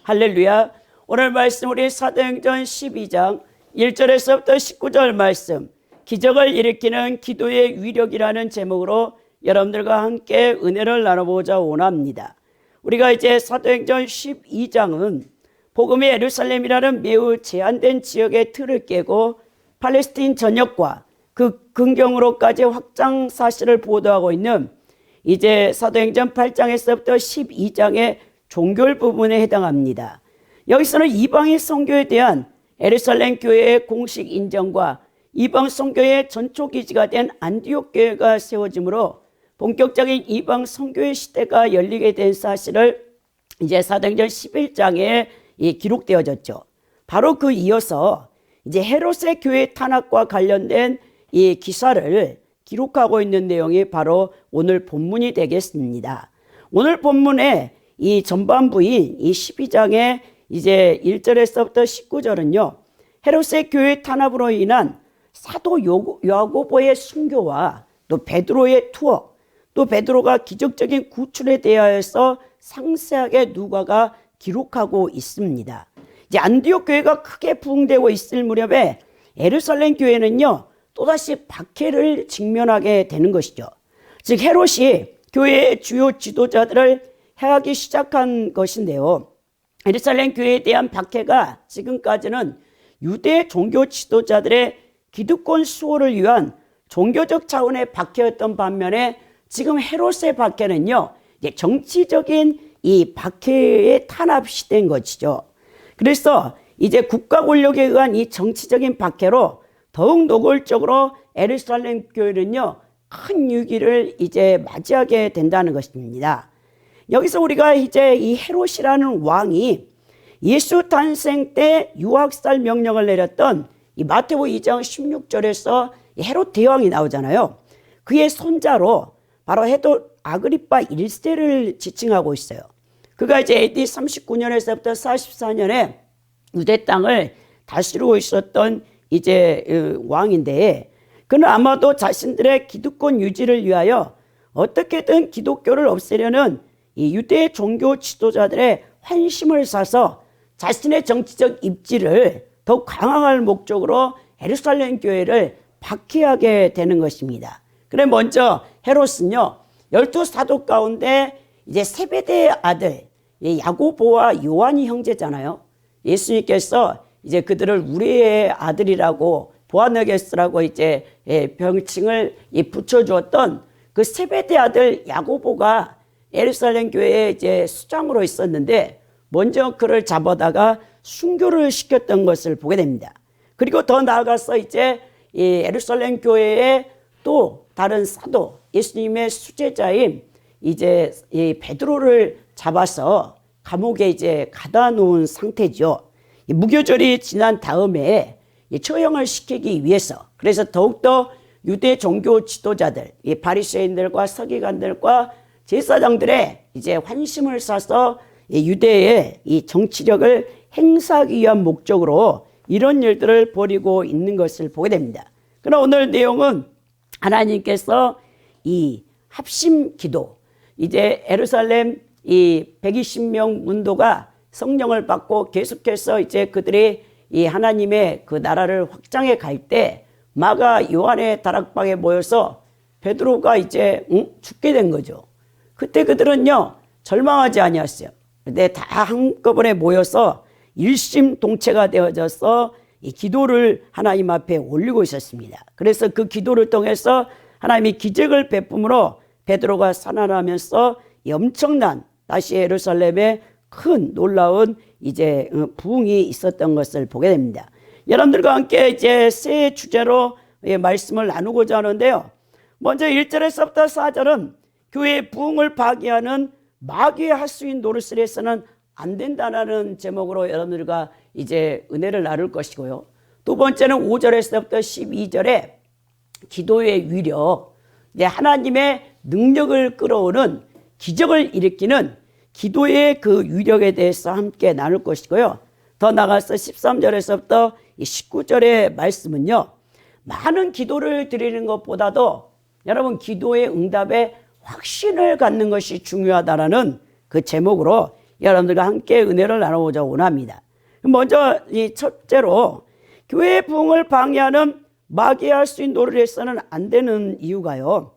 할렐루야. 오늘 말씀 우리 사도행전 12장 1절에서부터 19절 말씀, 기적을 일으키는 기도의 위력이라는 제목으로 여러분들과 함께 은혜를 나눠보자 원합니다. 우리가 이제 사도행전 12장은 복음의 예루살렘이라는 매우 제한된 지역의 틀을 깨고 팔레스틴 전역과 그 근경으로까지 확장 사실을 보도하고 있는 이제 사도행전 8장에서부터 12장의 종교 부분에 해당합니다. 여기서는 이방인 선교에 대한 예루살렘 교회의 공식 인정과 이방 선교의 전초 기지가 된 안디옥 교회가 세워지므로 본격적인 이방 선교의 시대가 열리게 된 사실을 이제 사도행전 11장에 기록되어졌죠. 바로 그 이어서 이제 헤롯의 교회 탄압과 관련된 이 기사를 기록하고 있는 내용이 바로 오늘 본문이 되겠습니다. 오늘 본문의 이 전반부인 이 12장의 이제 1절에서부터 19절은요, 헤롯의 교회 탄압으로 인한 사도 야고보의 순교와 또 베드로의 투어, 또 베드로가 기적적인 구출에 대하여서 상세하게 누가가 기록하고 있습니다. 이제 안디옥 교회가 크게 부흥되고 있을 무렵에 예루살렘 교회는요, 또다시 박해를 직면하게 되는 것이죠. 즉 헤롯이 교회의 주요 지도자들을 해하기 시작한 것인데요, 예루살렘 교회에 대한 박해가 지금까지는 유대 종교 지도자들의 기득권 수호를 위한 종교적 차원의 박해였던 반면에 지금 헤롯의 박해는요, 이제 정치적인 이 박해의 탄압 시대인 것이죠. 그래서 이제 국가 권력에 의한 이 정치적인 박해로 더욱 노골적으로 예루살렘 교회는요, 큰 위기를 이제 맞이하게 된다는 것입니다. 여기서 우리가 이제 이 헤롯이라는 왕이 예수 탄생 때 유학살 명령을 내렸던 이 마태복음 2장 16절에서 헤롯 대왕이 나오잖아요. 그의 손자로 바로 헤롯 아그리파 1세를 지칭하고 있어요. 그가 이제 AD 39년에서부터 44년에 유대 땅을 다스리고 있었던 이제 왕인데, 그는 아마도 자신들의 기득권 유지를 위하여 어떻게든 기독교를 없애려는 이 유대 종교 지도자들의 환심을 사서 자신의 정치적 입지를 더 강화할 목적으로 예루살렘 교회를 박해하게 되는 것입니다. 그래 먼저 헤롯은요, 12사도 가운데 이제 세베대의 아들 야고보와 요한이 형제잖아요. 예수님께서 이제 그들을 우리의 아들이라고 보아너게스라고 이제 병칭을 붙여주었던 그 세베대 아들 야고보가 예루살렘 교회의 이제 수장으로 있었는데 먼저 그를 잡아다가 순교를 시켰던 것을 보게 됩니다. 그리고 더 나아가서 이제 이 예루살렘 교회의 또 다른 사도 예수님의 수제자인 이제 이 베드로를 잡아서 감옥에 이제 가다 놓은 상태죠. 무교절이 지난 다음에 처형을 시키기 위해서, 그래서 더욱더 유대 종교 지도자들, 이 바리새인들과 서기관들과 제사장들의 이제 환심을 사서 유대의 이 정치력을 행사하기 위한 목적으로 이런 일들을 벌이고 있는 것을 보게 됩니다. 그러나 오늘 내용은 하나님께서 이 합심 기도, 이제 예루살렘 이 120명 문도가 성령을 받고 계속해서 이제 그들이 이 하나님의 그 나라를 확장해 갈 때 마가 요한의 다락방에 모여서 베드로가 이제 죽게 된 거죠. 그때 그들은요, 절망하지 아니었어요. 근데 다 한꺼번에 모여서 일심동체가 되어져서 이 기도를 하나님 앞에 올리고 있었습니다. 그래서 그 기도를 통해서 하나님이 기적을 베품으로 베드로가 살아나면서 이 엄청난 다시 예루살렘에 큰 놀라운 이제 부흥이 있었던 것을 보게 됩니다. 여러분들과 함께 이제 새 주제로 말씀을 나누고자 하는데요. 먼저 1절에서부터 4절은 교회의 부흥을 파괴하는 마귀의 핫수인 노릇을 해서는 안 된다는 제목으로 여러분들과 이제 은혜를 나눌 것이고요. 두 번째는 5절에서부터 12절에 기도의 위력, 이제 하나님의 능력을 끌어오는 기적을 일으키는 기도의 그 위력에 대해서 함께 나눌 것이고요. 더 나아가서 13절에서부터 19절의 말씀은요, 많은 기도를 드리는 것보다도 여러분 기도의 응답에 확신을 갖는 것이 중요하다라는 그 제목으로 여러분들과 함께 은혜를 나눠보자 원합니다. 먼저 이 첫째로 교회의 부흥을 방해하는 마귀의 수 있는 노래를 해서는 안 되는 이유가요.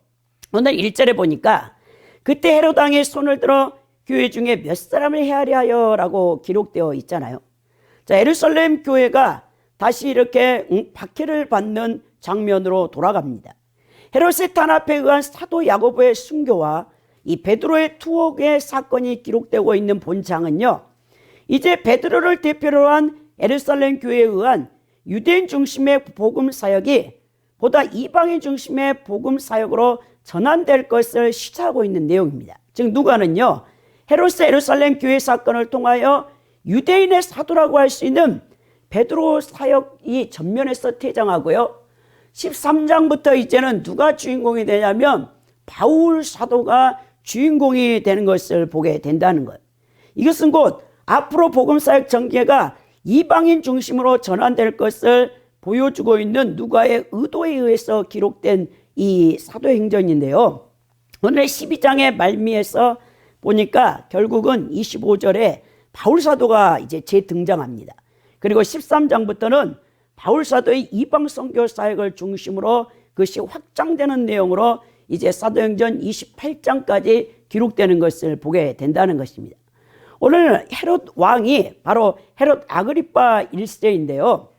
오늘 1절에 보니까 그때 헤롯 왕이 손을 들어 교회 중에 몇 사람을 헤아려 하여라고 기록되어 있잖아요. 자, 예루살렘 교회가 다시 이렇게 박해를 받는 장면으로 돌아갑니다. 헤롯의 탄압에 의한 사도 야고보의 순교와 이 베드로의 투옥의 사건이 기록되고 있는 본장은요, 이제 베드로를 대표로 한 예루살렘 교회에 의한 유대인 중심의 복음 사역이 보다 이방인 중심의 복음 사역으로 전환될 것을 시사하고 있는 내용입니다. 즉 누가는요, 헤롯의 예루살렘 교회 사건을 통하여 유대인의 사도라고 할 수 있는 베드로 사역이 전면에서 퇴장하고요, 13장부터 이제는 누가 주인공이 되냐면 바울 사도가 주인공이 되는 것을 보게 된다는 거예요. 이것은 곧 앞으로 복음사역 전개가 이방인 중심으로 전환될 것을 보여주고 있는 누가의 의도에 의해서 기록된 이 사도행전인데요. 오늘 12장의 말미에서 보니까 결국은 25절에 바울 사도가 이제 재등장합니다. 그리고 13장부터는 바울 사도의 이방 선교 사역을 중심으로 그것이 확장되는 내용으로 이제 사도행전 28장까지 기록되는 것을 보게 된다는 것입니다. 오늘 헤롯 왕이 바로 헤롯 아그리파 1세인데요.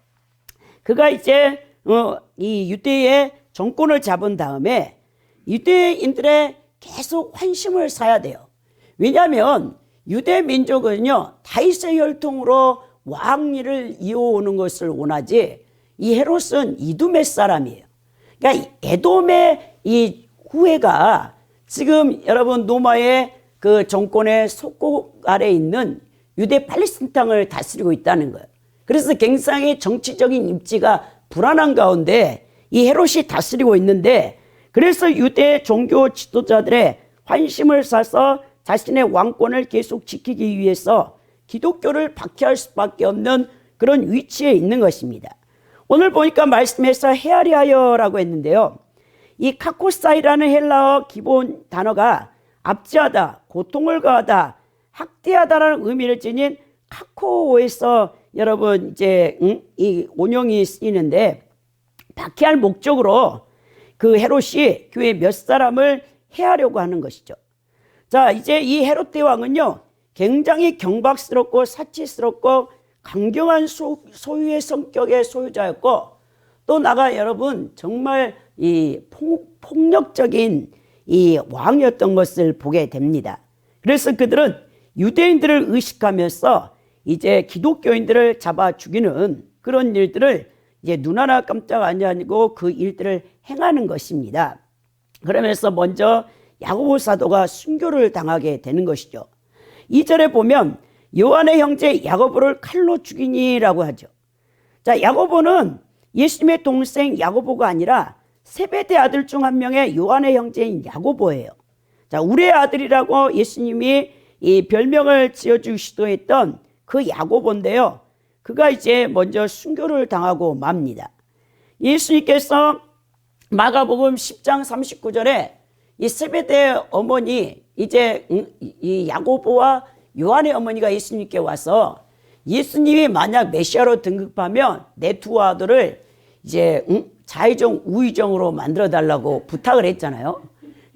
그가 이제 이 유대의 정권을 잡은 다음에 유대인들의 계속 환심을 사야 돼요. 왜냐하면 유대 민족은요, 다윗의 혈통으로 왕위를 이어오는 것을 원하지, 이 헤롯은 이두메 사람이에요. 그러니까 에돔의 이 후예가 지금 여러분 노마의 그 정권의 속국 아래 있는 유대 팔레스타인 땅을 다스리고 있다는 거예요. 그래서 굉장히 정치적인 입지가 불안한 가운데 이 헤롯이 다스리고 있는데, 그래서 유대 종교 지도자들의 환심을 사서 자신의 왕권을 계속 지키기 위해서 기독교를 박해할 수밖에 없는 그런 위치에 있는 것입니다. 오늘 보니까 말씀에서 헤아리하여라고 했는데요, 이 카코사이라는 헬라어 기본 단어가 압제하다, 고통을 가하다, 학대하다라는 의미를 지닌 카코에서 여러분 이제 이 온용이 쓰이는데, 박해할 목적으로 그 헤롯이 교회 몇 사람을 해하려고 하는 것이죠. 자, 이제 이 헤롯 대왕은요, 굉장히 경박스럽고 사치스럽고 강경한 소유의 성격의 소유자였고, 또 나가 여러분 정말 이 폭력적인 이 왕이었던 것을 보게 됩니다. 그래서 그들은 유대인들을 의식하면서 이제 기독교인들을 잡아 죽이는 그런 일들을 이제 눈 하나 깜짝 안 하고 그 일들을 행하는 것입니다. 그러면서 먼저 야고보 사도가 순교를 당하게 되는 것이죠. 2절에 보면 요한의 형제 야고보를 칼로 죽이니라고 하죠. 자, 야고보는 예수님의 동생 야고보가 아니라 세베대 아들 중 한 명의 요한의 형제인 야고보예요. 자, 우리의 아들이라고 예수님이 이 별명을 지어주시기도 했던 그 야고보인데요, 그가 이제 먼저 순교를 당하고 맙니다. 예수님께서 마가복음 10장 39절에 이 세베대 어머니, 이제 이 야고보와 요한의 어머니가 예수님께 와서 예수님이 만약 메시아로 등극하면 내 두 아들을 이제 좌의정 우의정으로 만들어 달라고 부탁을 했잖아요.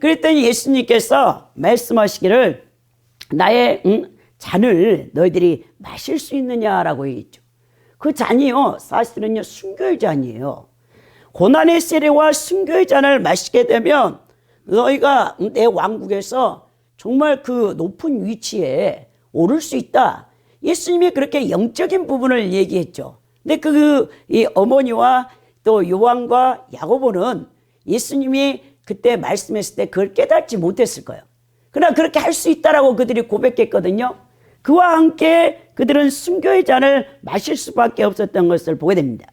그랬더니 예수님께서 말씀하시기를 나의 잔을 너희들이 마실 수 있느냐라고 했죠. 그 잔이요, 사실은요, 순교의 잔이에요. 고난의 세례와 순교의 잔을 마시게 되면 너희가 내 왕국에서 정말 그 높은 위치에 오를 수 있다. 예수님이 그렇게 영적인 부분을 얘기했죠. 근데 이 어머니와 또 요한과 야고보는 예수님이 그때 말씀했을 때 그걸 깨닫지 못했을 거예요. 그러나 그렇게 할 수 있다라고 그들이 고백했거든요. 그와 함께 그들은 순교의 잔을 마실 수밖에 없었던 것을 보게 됩니다.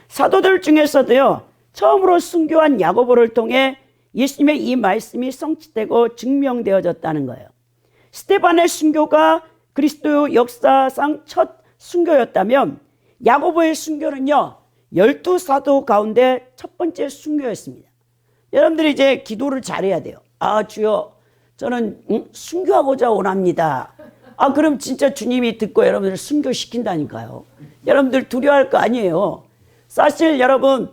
사도들 중에서도요, 처음으로 순교한 야고보를 통해 예수님의 이 말씀이 성취되고 증명되어졌다는 거예요. 스데반의 순교가 그리스도 역사상 첫 순교였다면 야고보의 순교는요, 12사도 가운데 첫 번째 순교였습니다. 여러분들이 이제 기도를 잘해야 돼요. 아, 주여, 저는 순교하고자 원합니다. 아, 그럼 진짜 주님이 듣고 여러분들 순교시킨다니까요. 여러분들 두려워할 거 아니에요. 사실 여러분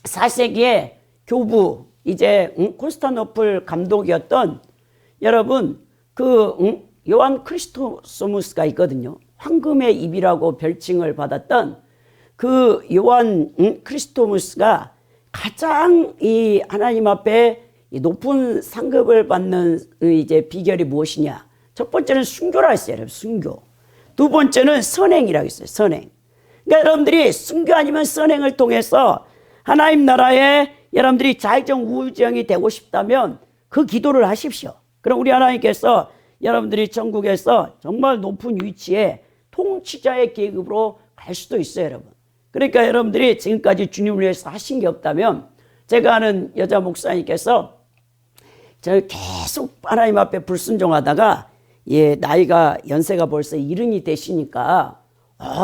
4세기에 교부 이제 콘스탄노플 감독이었던 여러분 요한 크리스토소무스가 있거든요. 황금의 입이라고 별칭을 받았던 그 요한 크리스토무스가 가장 이 하나님 앞에 높은 상급을 받는 이제 비결이 무엇이냐? 첫 번째는 순교라 했어요. 여러분, 순교. 두 번째는 선행이라고 했어요. 선행. 그러니까 여러분들이 순교 아니면 선행을 통해서 하나님 나라에 여러분들이 자익적 우정이 되고 싶다면 그 기도를 하십시오. 그럼 우리 하나님께서 여러분들이 천국에서 정말 높은 위치에 통치자의 계급으로 갈 수도 있어요, 여러분. 그러니까 여러분들이 지금까지 주님을 위해서 하신 게 없다면 제가 아는 여자 목사님께서 저 계속 하나님 앞에 불순종하다가 나이가 연세가 벌써 70이 되시니까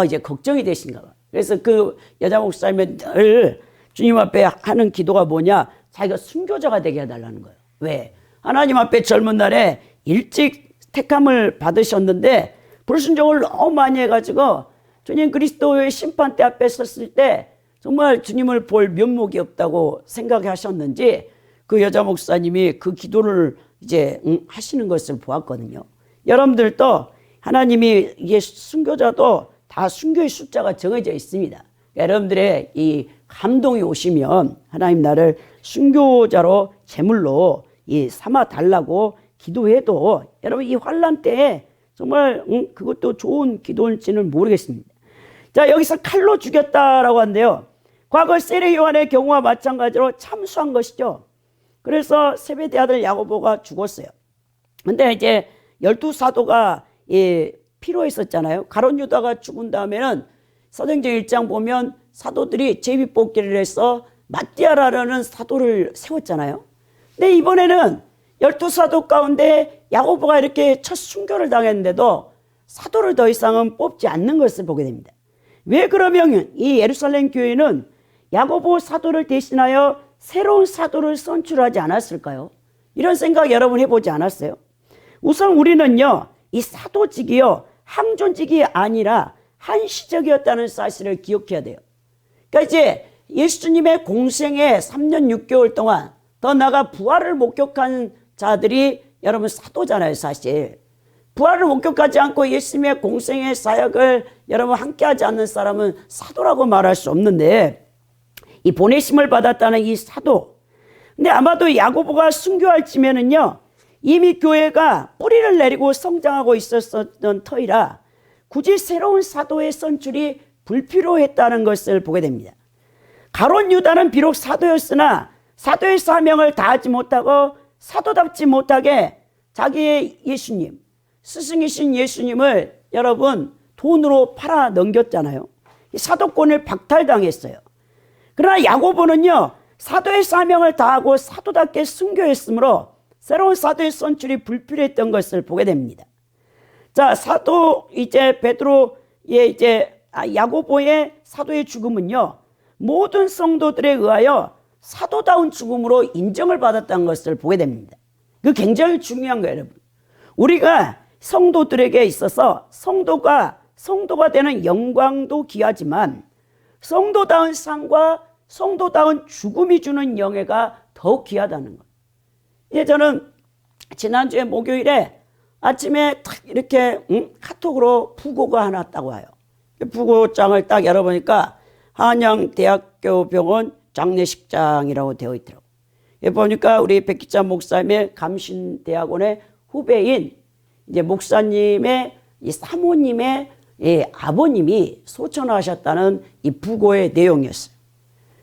이제 걱정이 되신가 봐요. 그래서 그 여자 목사님은 늘 주님 앞에 하는 기도가 뭐냐? 자기가 순교자가 되게 해달라는 거예요. 왜? 하나님 앞에 젊은 날에 일찍 택함을 받으셨는데 불순종을 너무 많이 해가지고 주님 그리스도의 심판대 앞에 섰을 때 정말 주님을 볼 면목이 없다고 생각하셨는지 그 여자 목사님이 그 기도를 이제 하시는 것을 보았거든요. 여러분들도 하나님이 이게 순교자도 다 순교의 숫자가 정해져 있습니다. 여러분들의 이 감동이 오시면 하나님 나를 순교자로 제물로 삼아 달라고 기도해도 여러분 이 환난 때에 정말 그것도 좋은 기도인지는 모르겠습니다. 자, 여기서 칼로 죽였다라고 하는데요. 과거 세례 요한의 경우와 마찬가지로 참수한 것이죠. 그래서 세베대 아들 야고보가 죽었어요. 근데 이제 12사도가 필요했었잖아요. 가룟 유다가 죽은 다음에는 사도행전 1장 보면 사도들이 제비뽑기를 해서 마띠아라는 사도를 세웠잖아요. 근데 이번에는 12사도 가운데 야고보가 이렇게 첫 순교를 당했는데도 사도를 더 이상은 뽑지 않는 것을 보게 됩니다. 왜 그러면 이 예루살렘 교회는 야고보 사도를 대신하여 새로운 사도를 선출하지 않았을까요? 이런 생각 여러분 해보지 않았어요? 우선 우리는요, 이 사도직이요, 항존직이 아니라 한시적이었다는 사실을 기억해야 돼요. 그러니까 이제 예수님의 공생애 3년 6개월 동안 더 나아가 부활을 목격한 자들이 여러분 사도잖아요, 사실. 부활을 목격하지 않고 예수님의 공생의 사역을 여러분 함께하지 않는 사람은 사도라고 말할 수 없는데 이 보내심을 받았다는 이 사도. 근데 아마도 야고보가 순교할 쯤에는요, 이미 교회가 뿌리를 내리고 성장하고 있었던 터이라 굳이 새로운 사도의 선출이 불필요했다는 것을 보게 됩니다. 가룟 유다는 비록 사도였으나 사도의 사명을 다하지 못하고 사도답지 못하게 자기의 예수님, 스승이신 예수님을 여러분 돈으로 팔아 넘겼잖아요. 사도권을 박탈당했어요. 그러나 야고보는요, 사도의 사명을 다하고 사도답게 순교했으므로 새로운 사도의 선출이 불필요했던 것을 보게 됩니다. 자, 사도 이제 베드로의 야고보의 사도의 죽음은요, 모든 성도들에 의하여 사도다운 죽음으로 인정을 받았다는 것을 보게 됩니다. 그 굉장히 중요한 거예요, 여러분. 우리가 성도들에게 있어서 성도가 되는 영광도 귀하지만 성도다운 상과 성도다운 죽음이 주는 영예가 더욱 귀하다는 것. 이제 저는 지난주에 목요일에 아침에 딱 이렇게 카톡으로 부고가 하나 딱 와요. 부고장을 딱 열어보니까 한양대학교 병원 장례식장이라고 되어 있더라고요. 보니까 우리 백기자 목사님의 감신대학원의 후배인 이제 목사님의 이 사모님의 아버님이 소천하셨다는 이 부고의 내용이었어요.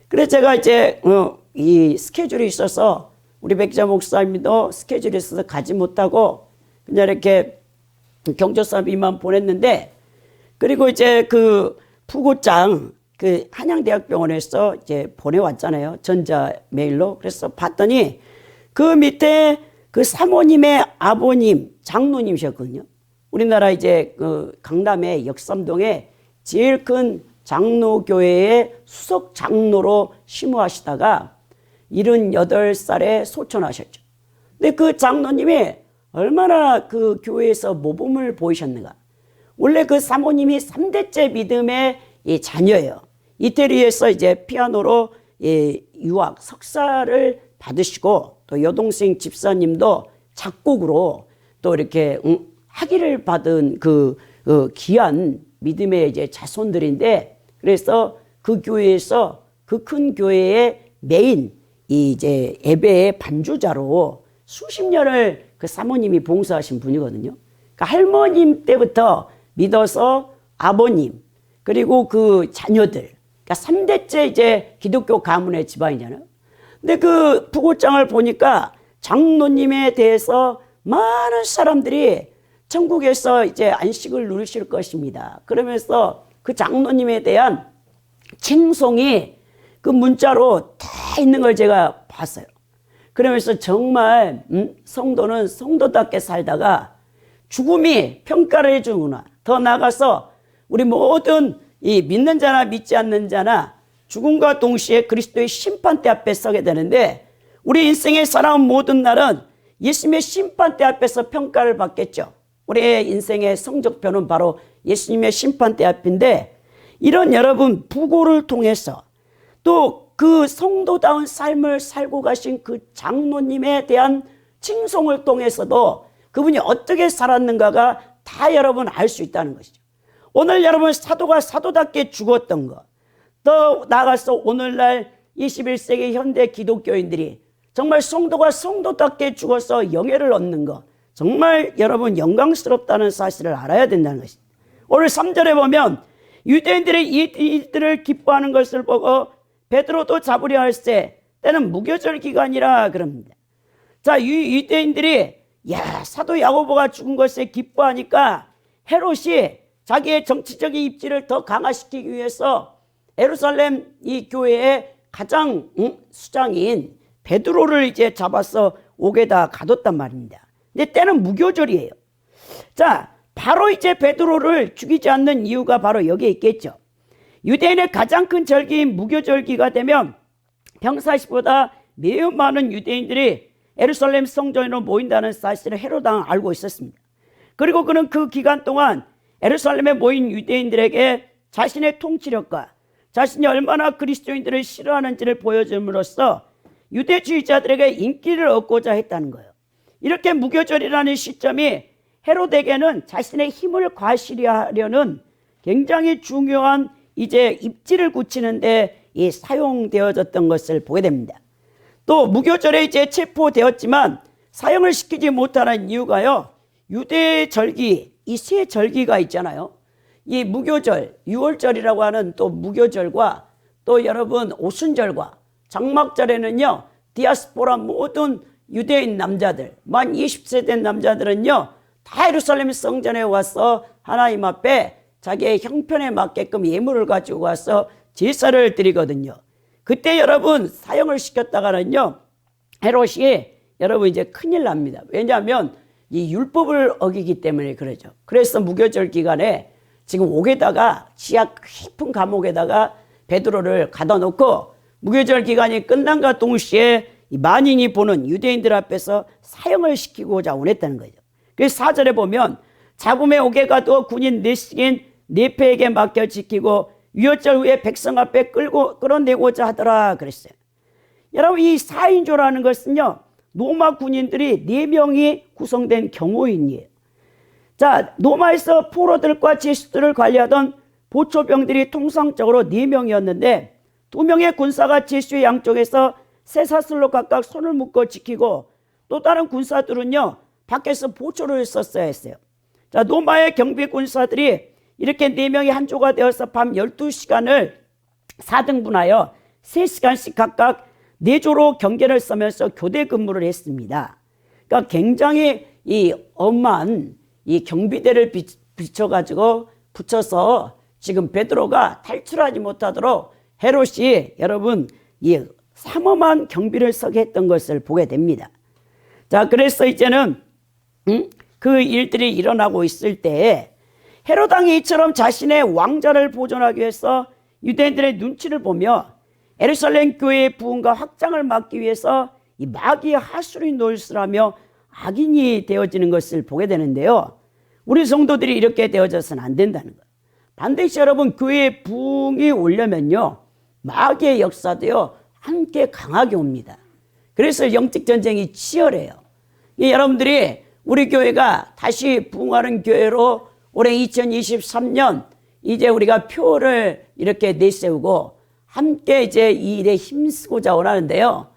그래서 제가 이제 이 스케줄이 있어서 우리 백기자 목사님도 스케줄이 있어서 가지 못하고 그냥 이렇게 경조사비만 보냈는데, 그리고 이제 그 부고장 그 한양대학병원에서 이제 보내왔잖아요. 전자 메일로. 그래서 봤더니 그 밑에 그 사모님의 아버님 장로님이셨거든요. 우리나라 이제 그 강남의 역삼동에 제일 큰 장로교회의 수석 장로로 심우하시다가 78살에 소천하셨죠. 근데 그 장로님이 얼마나 그 교회에서 모범을 보이셨는가. 원래 그 사모님이 3대째 믿음의 이 자녀예요. 이태리에서 이제 피아노로 유학 석사를 받으시고, 또 여동생 집사님도 작곡으로 또 이렇게 학위를 받은 그 귀한 믿음의 이제 자손들인데, 그래서 그 교회에서 그 큰 교회의 메인 이제 예배의 반주자로 수십 년을 그 사모님이 봉사하신 분이거든요. 그러니까 할머님 때부터 믿어서 아버님, 그리고 그 자녀들, 그러니까 3대째 이제 기독교 가문의 집안이잖아요. 근데 그 부고장을 보니까 장로님에 대해서 많은 사람들이 천국에서 이제 안식을 누리실 것입니다. 그러면서 그 장로님에 대한 칭송이 그 문자로 다 있는 걸 제가 봤어요. 그러면서 정말 성도는 성도답게 살다가 죽음이 평가를 해주구나. 더 나아가서 우리 모든 이 믿는 자나 믿지 않는 자나 죽음과 동시에 그리스도의 심판대 앞에 서게 되는데, 우리 인생에 살아온 모든 날은 예수님의 심판대 앞에서 평가를 받겠죠. 우리의 인생의 성적표는 바로 예수님의 심판대 앞인데, 이런 여러분 부고를 통해서 또 그 성도다운 삶을 살고 가신 그 장로님에 대한 칭송을 통해서도 그분이 어떻게 살았는가가 다 여러분 알 수 있다는 것이죠. 오늘 여러분 사도가 사도답게 죽었던 것, 또 나아가서 오늘날 21세기 현대 기독교인들이 정말 성도가 성도답게 죽어서 영예를 얻는 것, 정말 여러분 영광스럽다는 사실을 알아야 된다는 것입니다. 오늘 3절에 보면 유대인들이 이 일들을 기뻐하는 것을 보고 베드로도 잡으려 할세 때는 무교절 기간이라 그럽니다. 자, 이 유대인들이 사도 야고보가 죽은 것에 기뻐하니까 헤롯이 자기의 정치적인 입지를 더 강화시키기 위해서 예루살렘 이 교회의 가장 수장인 베드로를 이제 잡아서 옥에다 가뒀단 말입니다. 근데 때는 무교절이에요. 자, 바로 이제 베드로를 죽이지 않는 이유가 바로 여기에 있겠죠. 유대인의 가장 큰 절기인 무교절기가 되면 평상시보다 매우 많은 유대인들이 예루살렘 성전으로 모인다는 사실을 헤롯 왕은 알고 있었습니다. 그리고 그는 그 기간 동안 예루살렘에 모인 유대인들에게 자신의 통치력과 자신이 얼마나 그리스도인들을 싫어하는지를 보여줌으로써 유대주의자들에게 인기를 얻고자 했다는 거예요. 이렇게 무교절이라는 시점이 헤롯에게는 자신의 힘을 과시하려는 굉장히 중요한 이제 입지를 굳히는데 사용되어졌던 것을 보게 됩니다. 또 무교절에 이제 체포되었지만 사형을 시키지 못하는 이유가요, 유대 절기, 이 세 절기가 있잖아요. 이 무교절, 유월절이라고 하는 또 무교절과 또 여러분 오순절과 장막절에는요, 디아스포라 모든 유대인 남자들, 만 20세 된 남자들은요 다 예루살렘 성전에 와서 하나님 앞에 자기의 형편에 맞게끔 예물을 가지고 와서 제사를 드리거든요. 그때 여러분 사형을 시켰다가는요, 헤롯이 여러분 이제 큰일 납니다. 왜냐하면 이 율법을 어기기 때문에 그러죠. 그래서 무교절 기간에 지금 옥에다가 지하 깊은 감옥에다가 베드로를 가둬 놓고 무교절 기간이 끝난과 동시에 만인이 보는 유대인들 앞에서 사형을 시키고자 원했다는 거죠. 그래서 4절에 보면 잡음의 옥에 가두어 군인 넷씩인 네페에게 맡겨 지키고 유월절 후에 백성 앞에 끌어내고자 하더라 그랬어요. 여러분 이 4인조라는 것은요, 로마 군인들이 4명이 구성된 경호인이에요. 자, 로마에서 포로들과 죄수들을 관리하던 보초병들이 통상적으로 4명이었는데 2명의 군사가 죄수의 양쪽에서 쇠사슬로 각각 손을 묶어 지키고, 또 다른 군사들은요 밖에서 보초를 했었어야 했어요. 자, 로마의 경비 군사들이 이렇게 4명이 한 조가 되어서 밤 12시간을 4등분하여 3시간씩 각각 4조로 경계를 서면서 교대 근무를 했습니다. 그러니까 굉장히 이 엄한 이 경비대를 붙여서 지금 베드로가 탈출하지 못하도록 헤롯이 여러분 이 삼엄한 경비를 서게 했던 것을 보게 됩니다. 자, 그래서 이제는 그 일들이 일어나고 있을 때에 헤롯 왕이 이처럼 자신의 왕좌를 보존하기 위해서 유대인들의 눈치를 보며 예루살렘 교회의 부흥과 확장을 막기 위해서 이 마귀의 하수인 노릇을 하며 악인이 되어지는 것을 보게 되는데요. 우리 성도들이 이렇게 되어져서는 안 된다는 거예요. 반드시 여러분 교회의 부흥이 오려면요, 마귀의 역사도요 함께 강하게 옵니다. 그래서 영적 전쟁이 치열해요. 여러분들이 우리 교회가 다시 부흥하는 교회로 올해 2023년 이제 우리가 표를 이렇게 내세우고 함께 이제 이 일에 힘쓰고자 원하는데요.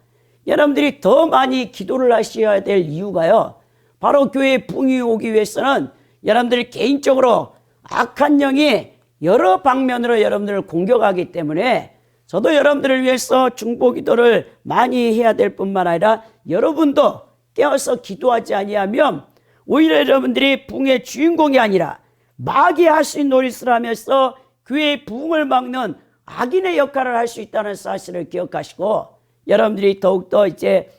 여러분들이 더 많이 기도를 하셔야 될 이유가요, 바로 교회의 부흥이 오기 위해서는 여러분들이 개인적으로 악한 영이 여러 방면으로 여러분들을 공격하기 때문에 저도 여러분들을 위해서 중보 기도를 많이 해야 될 뿐만 아니라 여러분도 깨어서 기도하지 아니하면 오히려 여러분들이 부흥의 주인공이 아니라 마귀의 할 수 있는 노릇을 하면서 교회의 부흥을 막는 악인의 역할을 할 수 있다는 사실을 기억하시고 여러분들이 더욱더 이제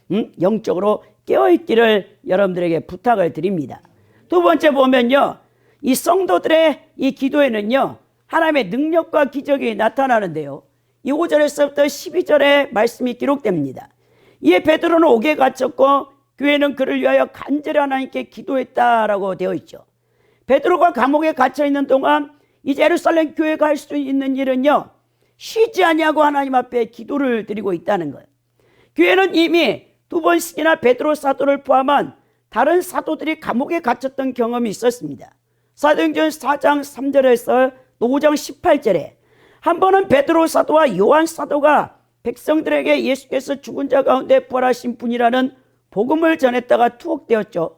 영적으로 깨어있기를 여러분들에게 부탁을 드립니다. 두 번째 보면요, 이 성도들의 이 기도에는요 하나님의 능력과 기적이 나타나는데요, 이 5절에서부터 12절의 말씀이 기록됩니다. 이에 베드로는 옥에 갇혔고 교회는 그를 위하여 간절히 하나님께 기도했다라고 되어 있죠. 베드로가 감옥에 갇혀 있는 동안 이제 예루살렘 교회에 갈 수 있는 일은요, 쉬지 아니하고 하나님 앞에 기도를 드리고 있다는 거예요. 교회는 이미 두 번씩이나 베드로 사도를 포함한 다른 사도들이 감옥에 갇혔던 경험이 있었습니다. 사도행전 4장 3절에서 5장 18절에 한 번은 베드로 사도와 요한 사도가 백성들에게 예수께서 죽은 자 가운데 부활하신 분이라는 복음을 전했다가 투옥되었죠.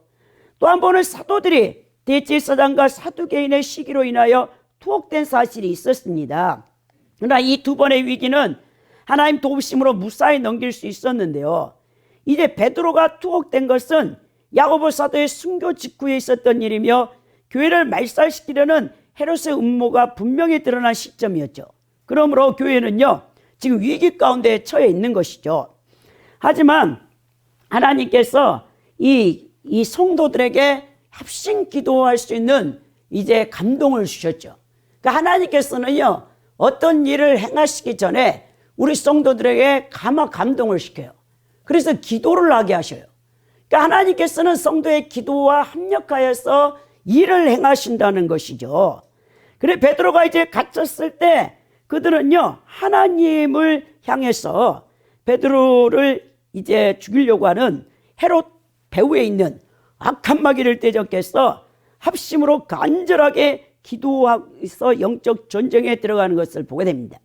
또 한 번은 사도들이 대제사장과 사두개인의 시기로 인하여 투옥된 사실이 있었습니다. 그러나 이 두 번의 위기는 하나님 도우심으로 무사히 넘길 수 있었는데요, 이제 베드로가 투옥된 것은 야고보 사도의 순교 직후에 있었던 일이며 교회를 말살시키려는 헤롯의 음모가 분명히 드러난 시점이었죠. 그러므로 교회는요 지금 위기 가운데 처해 있는 것이죠. 하지만 하나님께서 이 성도들에게 합심 기도할 수 있는 이제 감동을 주셨죠. 그러니까 하나님께서는요 어떤 일을 행하시기 전에 우리 성도들에게 감동을 시켜요. 그래서 기도를 하게 하셔요. 그러니까 하나님께서는 성도의 기도와 합력하여서 일을 행하신다는 것이죠. 그래 베드로가 이제 갇혔을 때 그들은요 하나님을 향해서 베드로를 이제 죽이려고 하는 헤롯 배후에 있는 악한 마귀를 대적해서 합심으로 간절하게 기도해서 영적 전쟁에 들어가는 것을 보게 됩니다.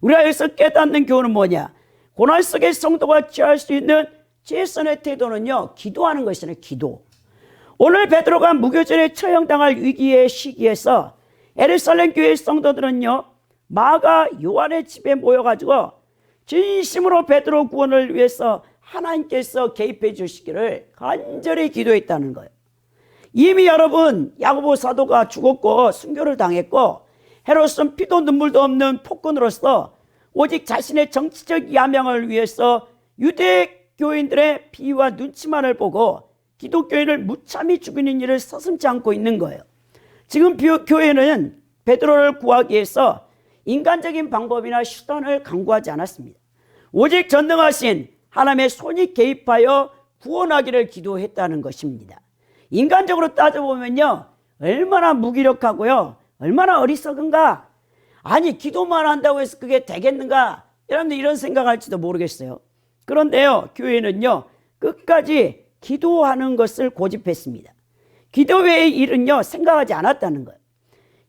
우리가 여기서 깨닫는 교훈은 뭐냐? 고난 속에 성도가 취할 수 있는 최선의 태도는요 기도하는 것이잖아요. 기도. 오늘 베드로가 무교절에 처형당할 위기의 시기에서 예루살렘 교회 성도들은요 마가 요한의 집에 모여가지고 진심으로 베드로 구원을 위해서 하나님께서 개입해 주시기를 간절히 기도했다는 거예요. 이미 여러분 야고보 사도가 죽었고 순교를 당했고 헤롯은 피도 눈물도 없는 폭군으로서 오직 자신의 정치적 야명을 위해서 유대 교인들의 비위와 눈치만을 보고 기독교인을 무참히 죽이는 일을 서슴지 않고 있는 거예요. 지금 교회는 베드로를 구하기 위해서 인간적인 방법이나 수단을 강구하지 않았습니다. 오직 전능하신 하나님의 손이 개입하여 구원하기를 기도했다는 것입니다. 인간적으로 따져보면요 얼마나 무기력하고요 얼마나 어리석은가. 아니 기도만 한다고 해서 그게 되겠는가. 여러분들 이런 생각할지도 모르겠어요. 그런데요 교회는요 끝까지 기도하는 것을 고집했습니다. 기도 외의 일은요 생각하지 않았다는 거예요.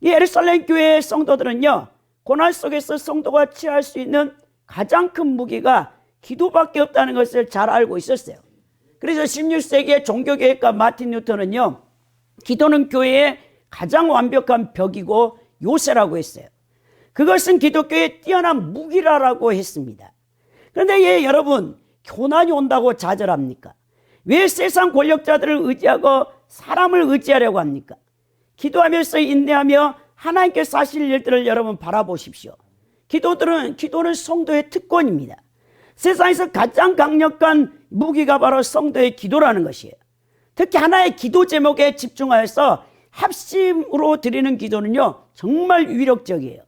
이 예루살렘 교회의 성도들은요 고난 속에서 성도가 취할 수 있는 가장 큰 무기가 기도밖에 없다는 것을 잘 알고 있었어요. 그래서 16세기의 종교개혁가 마틴 뉴턴은요 기도는 교회의 가장 완벽한 벽이고 요새라고 했어요. 그것은 기독교의 뛰어난 무기라고 했습니다. 그런데 여러분 고난이 온다고 좌절합니까? 왜 세상 권력자들을 의지하고 사람을 의지하려고 합니까? 기도하면서 인내하며 하나님께서 하실 일들을 여러분 바라보십시오. 기도는 성도의 특권입니다. 세상에서 가장 강력한 무기가 바로 성도의 기도라는 것이에요. 특히 하나의 기도 제목에 집중하여서 합심으로 드리는 기도는요 정말 위력적이에요.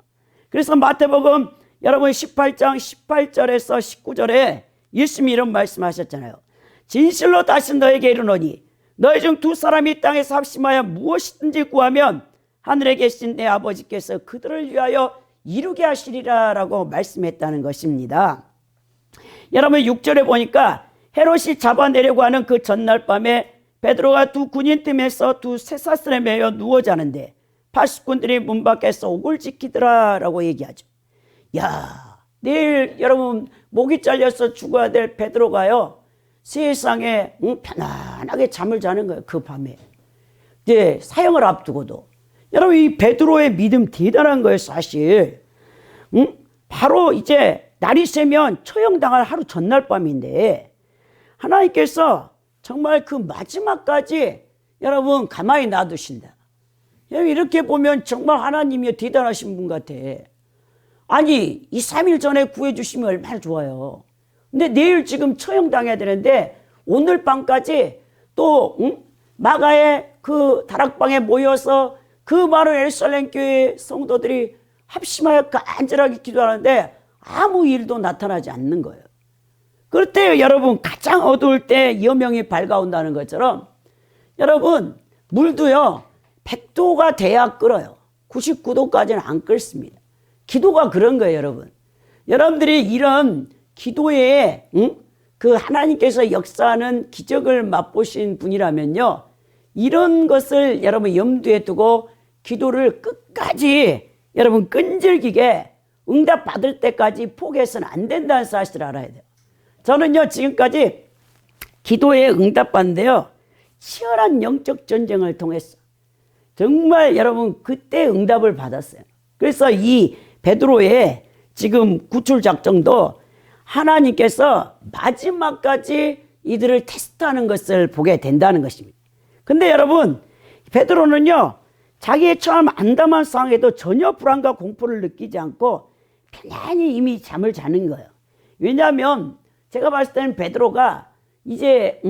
그래서 마태복음 여러분 18장 18절에서 19절에 예수님이 이런 말씀하셨잖아요. 진실로 다시 너에게 이르노니 너희 중 두 사람이 땅에서 합심하여 무엇이든지 구하면 하늘에 계신 내 아버지께서 그들을 위하여 이루게 하시리라 라고 말씀했다는 것입니다. 여러분 6절에 보니까 헤롯이 잡아내려고 하는 그 전날 밤에 베드로가 두 군인 틈에서 두 쇠사슬에 매여 누워 자는데 파수꾼들이 문 밖에서 옥을 지키더라 라고 얘기하죠. 야, 내일 여러분 목이 잘려서 죽어야 될 베드로가요 세상에 편안하게 잠을 자는 거예요. 그 밤에 이제 사형을 앞두고도. 여러분 이 베드로의 믿음 대단한 거예요. 사실 바로 이제 날이 새면 처형당할 하루 전날 밤인데 하나님께서 정말 그 마지막까지 여러분 가만히 놔두신다. 이렇게 보면 정말 하나님이 대단하신 분 같아. 아니 이 3일 전에 구해주시면 얼마나 좋아요. 근데 내일 지금 처형당해야 되는데 오늘 밤까지 또 마가의 그 다락방에 모여서 그 많은 예루살렘 교회 성도들이 합심하여 간절하게 기도하는데 아무 일도 나타나지 않는 거예요. 그럴 때 여러분 가장 어두울 때 여명이 밝아온다는 것처럼 여러분 물도요 100도가 돼야 끓어요. 99도까지는 안 끓습니다. 기도가 그런 거예요. 여러분 여러분들이 이런 기도에 그 하나님께서 역사하는 기적을 맛보신 분이라면요 이런 것을 여러분 염두에 두고 기도를 끝까지 여러분 끈질기게 응답 받을 때까지 포기해서는 안 된다는 사실을 알아야 돼요. 저는요 지금까지 기도에 응답 받는데요 치열한 영적 전쟁을 통해서 정말 여러분 그때 응답을 받았어요. 그래서 이 베드로의 지금 구출 작전도 하나님께서 마지막까지 이들을 테스트하는 것을 보게 된다는 것입니다. 근데 여러분 베드로는요 자기의 처음 안담한 상황에도 전혀 불안과 공포를 느끼지 않고 편안히 이미 잠을 자는 거예요. 왜냐하면 제가 봤을 때는 베드로가 이제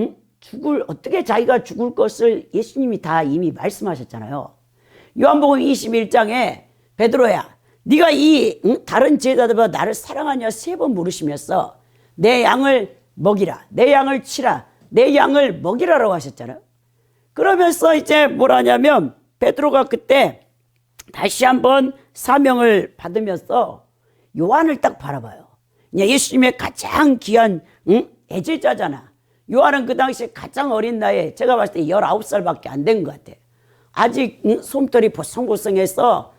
어떻게 자기가 죽을 것을 예수님이 다 이미 말씀하셨잖아요. 요한복음 21장에 베드로야 네가 이 다른 제자들보다 나를 사랑하냐 3번 물으시면서 내 양을 먹이라, 내 양을 치라, 내 양을 먹이라라고 하셨잖아요. 그러면서 이제 뭐라냐면 베드로가 그때 다시 한번 사명을 받으면서 요한을 딱 바라봐요. 예수님의 가장 귀한 애제자잖아. 요한은 그 당시에 가장 어린 나이에 제가 봤을 때 19살밖에 안 된 것 같아. 아직 솜털이 보송보송해서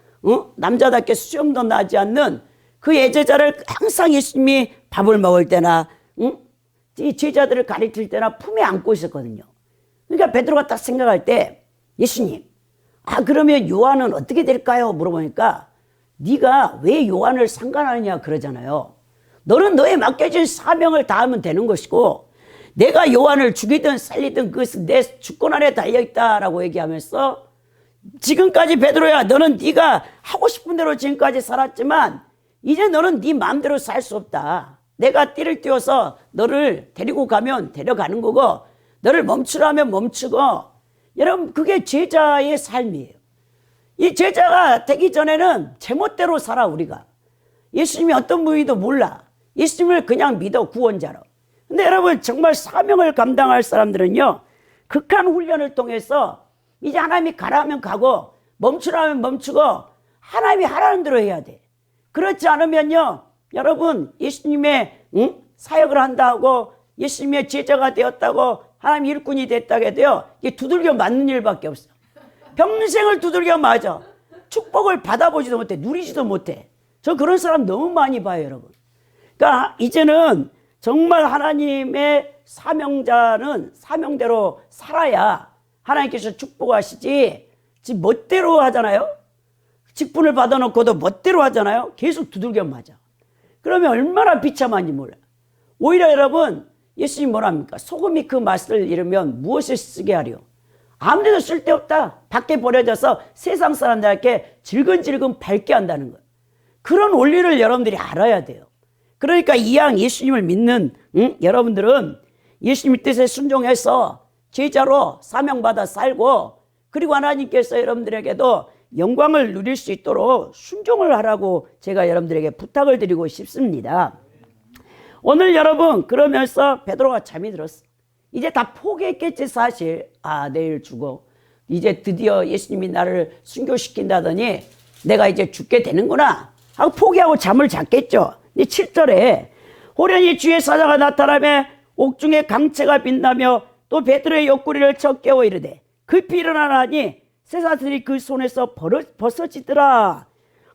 남자답게 수염도 나지 않는 그 애제자를 항상 예수님이 밥을 먹을 때나 이 제자들을 가르칠 때나 품에 안고 있었거든요. 그러니까 베드로가 딱 생각할 때 예수님 그러면 요한은 어떻게 될까요? 물어보니까 네가 왜 요한을 상관하느냐 그러잖아요. 너는 너의 맡겨진 사명을 다하면 되는 것이고 내가 요한을 죽이든 살리든 그것은 내 주권 안에 달려있다라고 얘기하면서 지금까지 베드로야 너는 네가 하고 싶은 대로 지금까지 살았지만 이제 너는 네 마음대로 살 수 없다. 내가 띠를 띄워서 너를 데리고 가면 데려가는 거고 너를 멈추라면 멈추고 여러분 그게 제자의 삶이에요. 이 제자가 되기 전에는 제멋대로 살아 우리가. 예수님이 어떤 분인지도 몰라. 예수님을 그냥 믿어 구원자로. 근데 여러분 정말 사명을 감당할 사람들은요 극한 훈련을 통해서 이제 하나님이 가라면 가고 멈추라면 멈추고 하나님이 하라는 대로 해야 돼. 그렇지 않으면요 여러분 예수님의 사역을 한다고 예수님의 제자가 되었다고 하나님 일꾼이 됐다고 해도요 이게 두들겨 맞는 일밖에 없어. 평생을 두들겨 맞아. 축복을 받아보지도 못해. 누리지도 못해. 저 그런 사람 너무 많이 봐요 여러분. 그러니까 이제는 정말 하나님의 사명자는 사명대로 살아야 하나님께서 축복하시지 지금 멋대로 하잖아요. 직분을 받아놓고도 멋대로 하잖아요. 계속 두들겨 맞아. 그러면 얼마나 비참한지 몰라요. 오히려 여러분 예수님 뭐랍니까? 소금이 그 맛을 잃으면 무엇을 쓰게 하려? 아무데도 쓸데없다. 밖에 버려져서 세상 사람들에게 질근질근 밝게 한다는 거예요. 그런 원리를 여러분들이 알아야 돼요. 그러니까 이왕 예수님을 믿는 여러분들은 예수님 뜻에 순종해서 제자로 사명받아 살고 그리고 하나님께서 여러분들에게도 영광을 누릴 수 있도록 순종을 하라고 제가 여러분들에게 부탁을 드리고 싶습니다. 오늘 여러분 그러면서 베드로가 잠이 들었어. 이제 다 포기했겠지 사실. 아, 내일 죽어. 이제 드디어 예수님이 나를 순교시킨다더니 내가 이제 죽게 되는구나 하고 포기하고 잠을 잤겠죠. 근데 7절에 호련히 주의 사자가 나타나며 옥중에 강채가 빛나며 또 베드로의 옆구리를 쳐 깨워 이르되 급히 일어나라니 쇠사슬이 그 손에서 벗어지더라.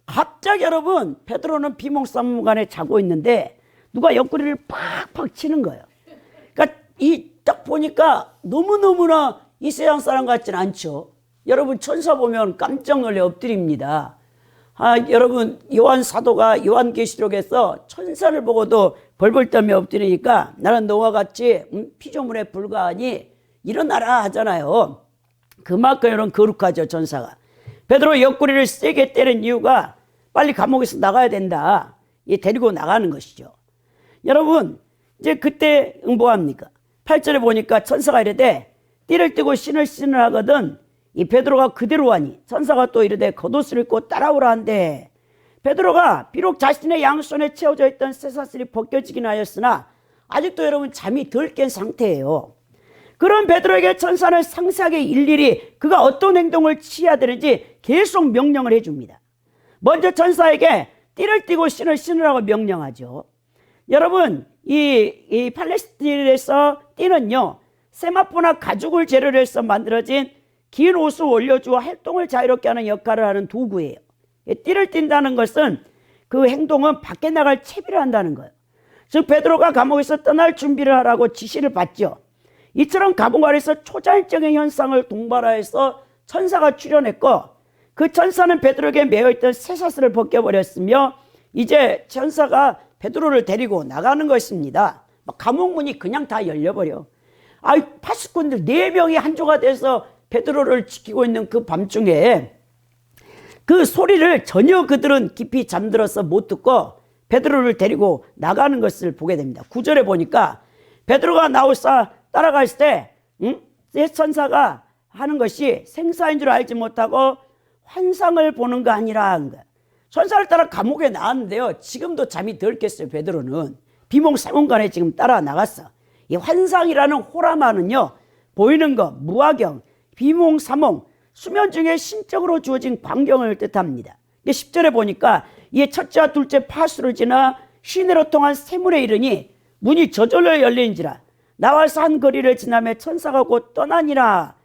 갑자기 여러분 베드로는 비몽사몽간에 자고 있는데 누가 옆구리를 팍팍 치는 거예요. 그러니까 이 딱 보니까 너무너무나 이 세상 사람 같지는 않죠. 여러분 천사 보면 깜짝 놀래 엎드립니다. 여러분 요한 사도가 요한계시록에서 천사를 보고도 벌벌 떨며 엎드리니까 나는 너와 같이 피조물에 불과하니 일어나라 하잖아요. 그만큼 여러분 거룩하죠 천사가. 베드로 옆구리를 세게 때린 이유가 빨리 감옥에서 나가야 된다. 데리고 나가는 것이죠. 여러분 이제 그때 뭐합니까? 8절에 보니까 천사가 이르되 띠를 띠고 신을 신을 하거든 이 베드로가 그대로 하니 천사가 또 이르되 겉옷을 입고 따라오라 한대. 베드로가 비록 자신의 양손에 채워져 있던 쇠사슬이 벗겨지긴 하였으나 아직도 여러분 잠이 덜 깬 상태예요. 그런 베드로에게 천사는 상세하게 일일이 그가 어떤 행동을 취해야 되는지 계속 명령을 해줍니다. 먼저 천사에게 띠를 띠고 신을 신으라고 명령하죠. 여러분 이 팔레스틴에서 띠는요 세마포나 가죽을 재료로 해서 만들어진 긴 옷을 올려주어 활동을 자유롭게 하는 역할을 하는 도구예요. 띠를 띈다는 것은 그 행동은 밖에 나갈 채비를 한다는 거예요. 즉 베드로가 감옥에서 떠날 준비를 하라고 지시를 받죠. 이처럼 감옥 안에서 초자연적인 현상을 동반하여서 천사가 출현했고 그 천사는 베드로에게 매어있던 쇠사슬을 벗겨버렸으며 이제 천사가 베드로를 데리고 나가는 것입니다. 감옥 문이 그냥 다 열려버려. 파수꾼들 4명이 한조가 돼서 베드로를 지키고 있는 그 밤중에 그 소리를 전혀 그들은 깊이 잠들어서 못 듣고 베드로를 데리고 나가는 것을 보게 됩니다. 9절에 보니까 베드로가 나오사 따라갈 때 천사가 하는 것이 생사인 줄 알지 못하고 환상을 보는 거 아니라 한 거야. 천사를 따라 감옥에 나왔는데요. 지금도 잠이 덜 깼어요. 베드로는 비몽사몽간에 지금 따라 나갔어. 이 환상이라는 호라마는요 보이는 것, 무화경, 비몽사몽, 수면 중에 신적으로 주어진 광경을 뜻합니다. 10절에 보니까 이에 첫째와 둘째 파수를 지나 시내로 통한 세문에 이르니 문이 저절로 열리는지라 나와서 한 거리를 지나며 천사가 곧 떠나니라.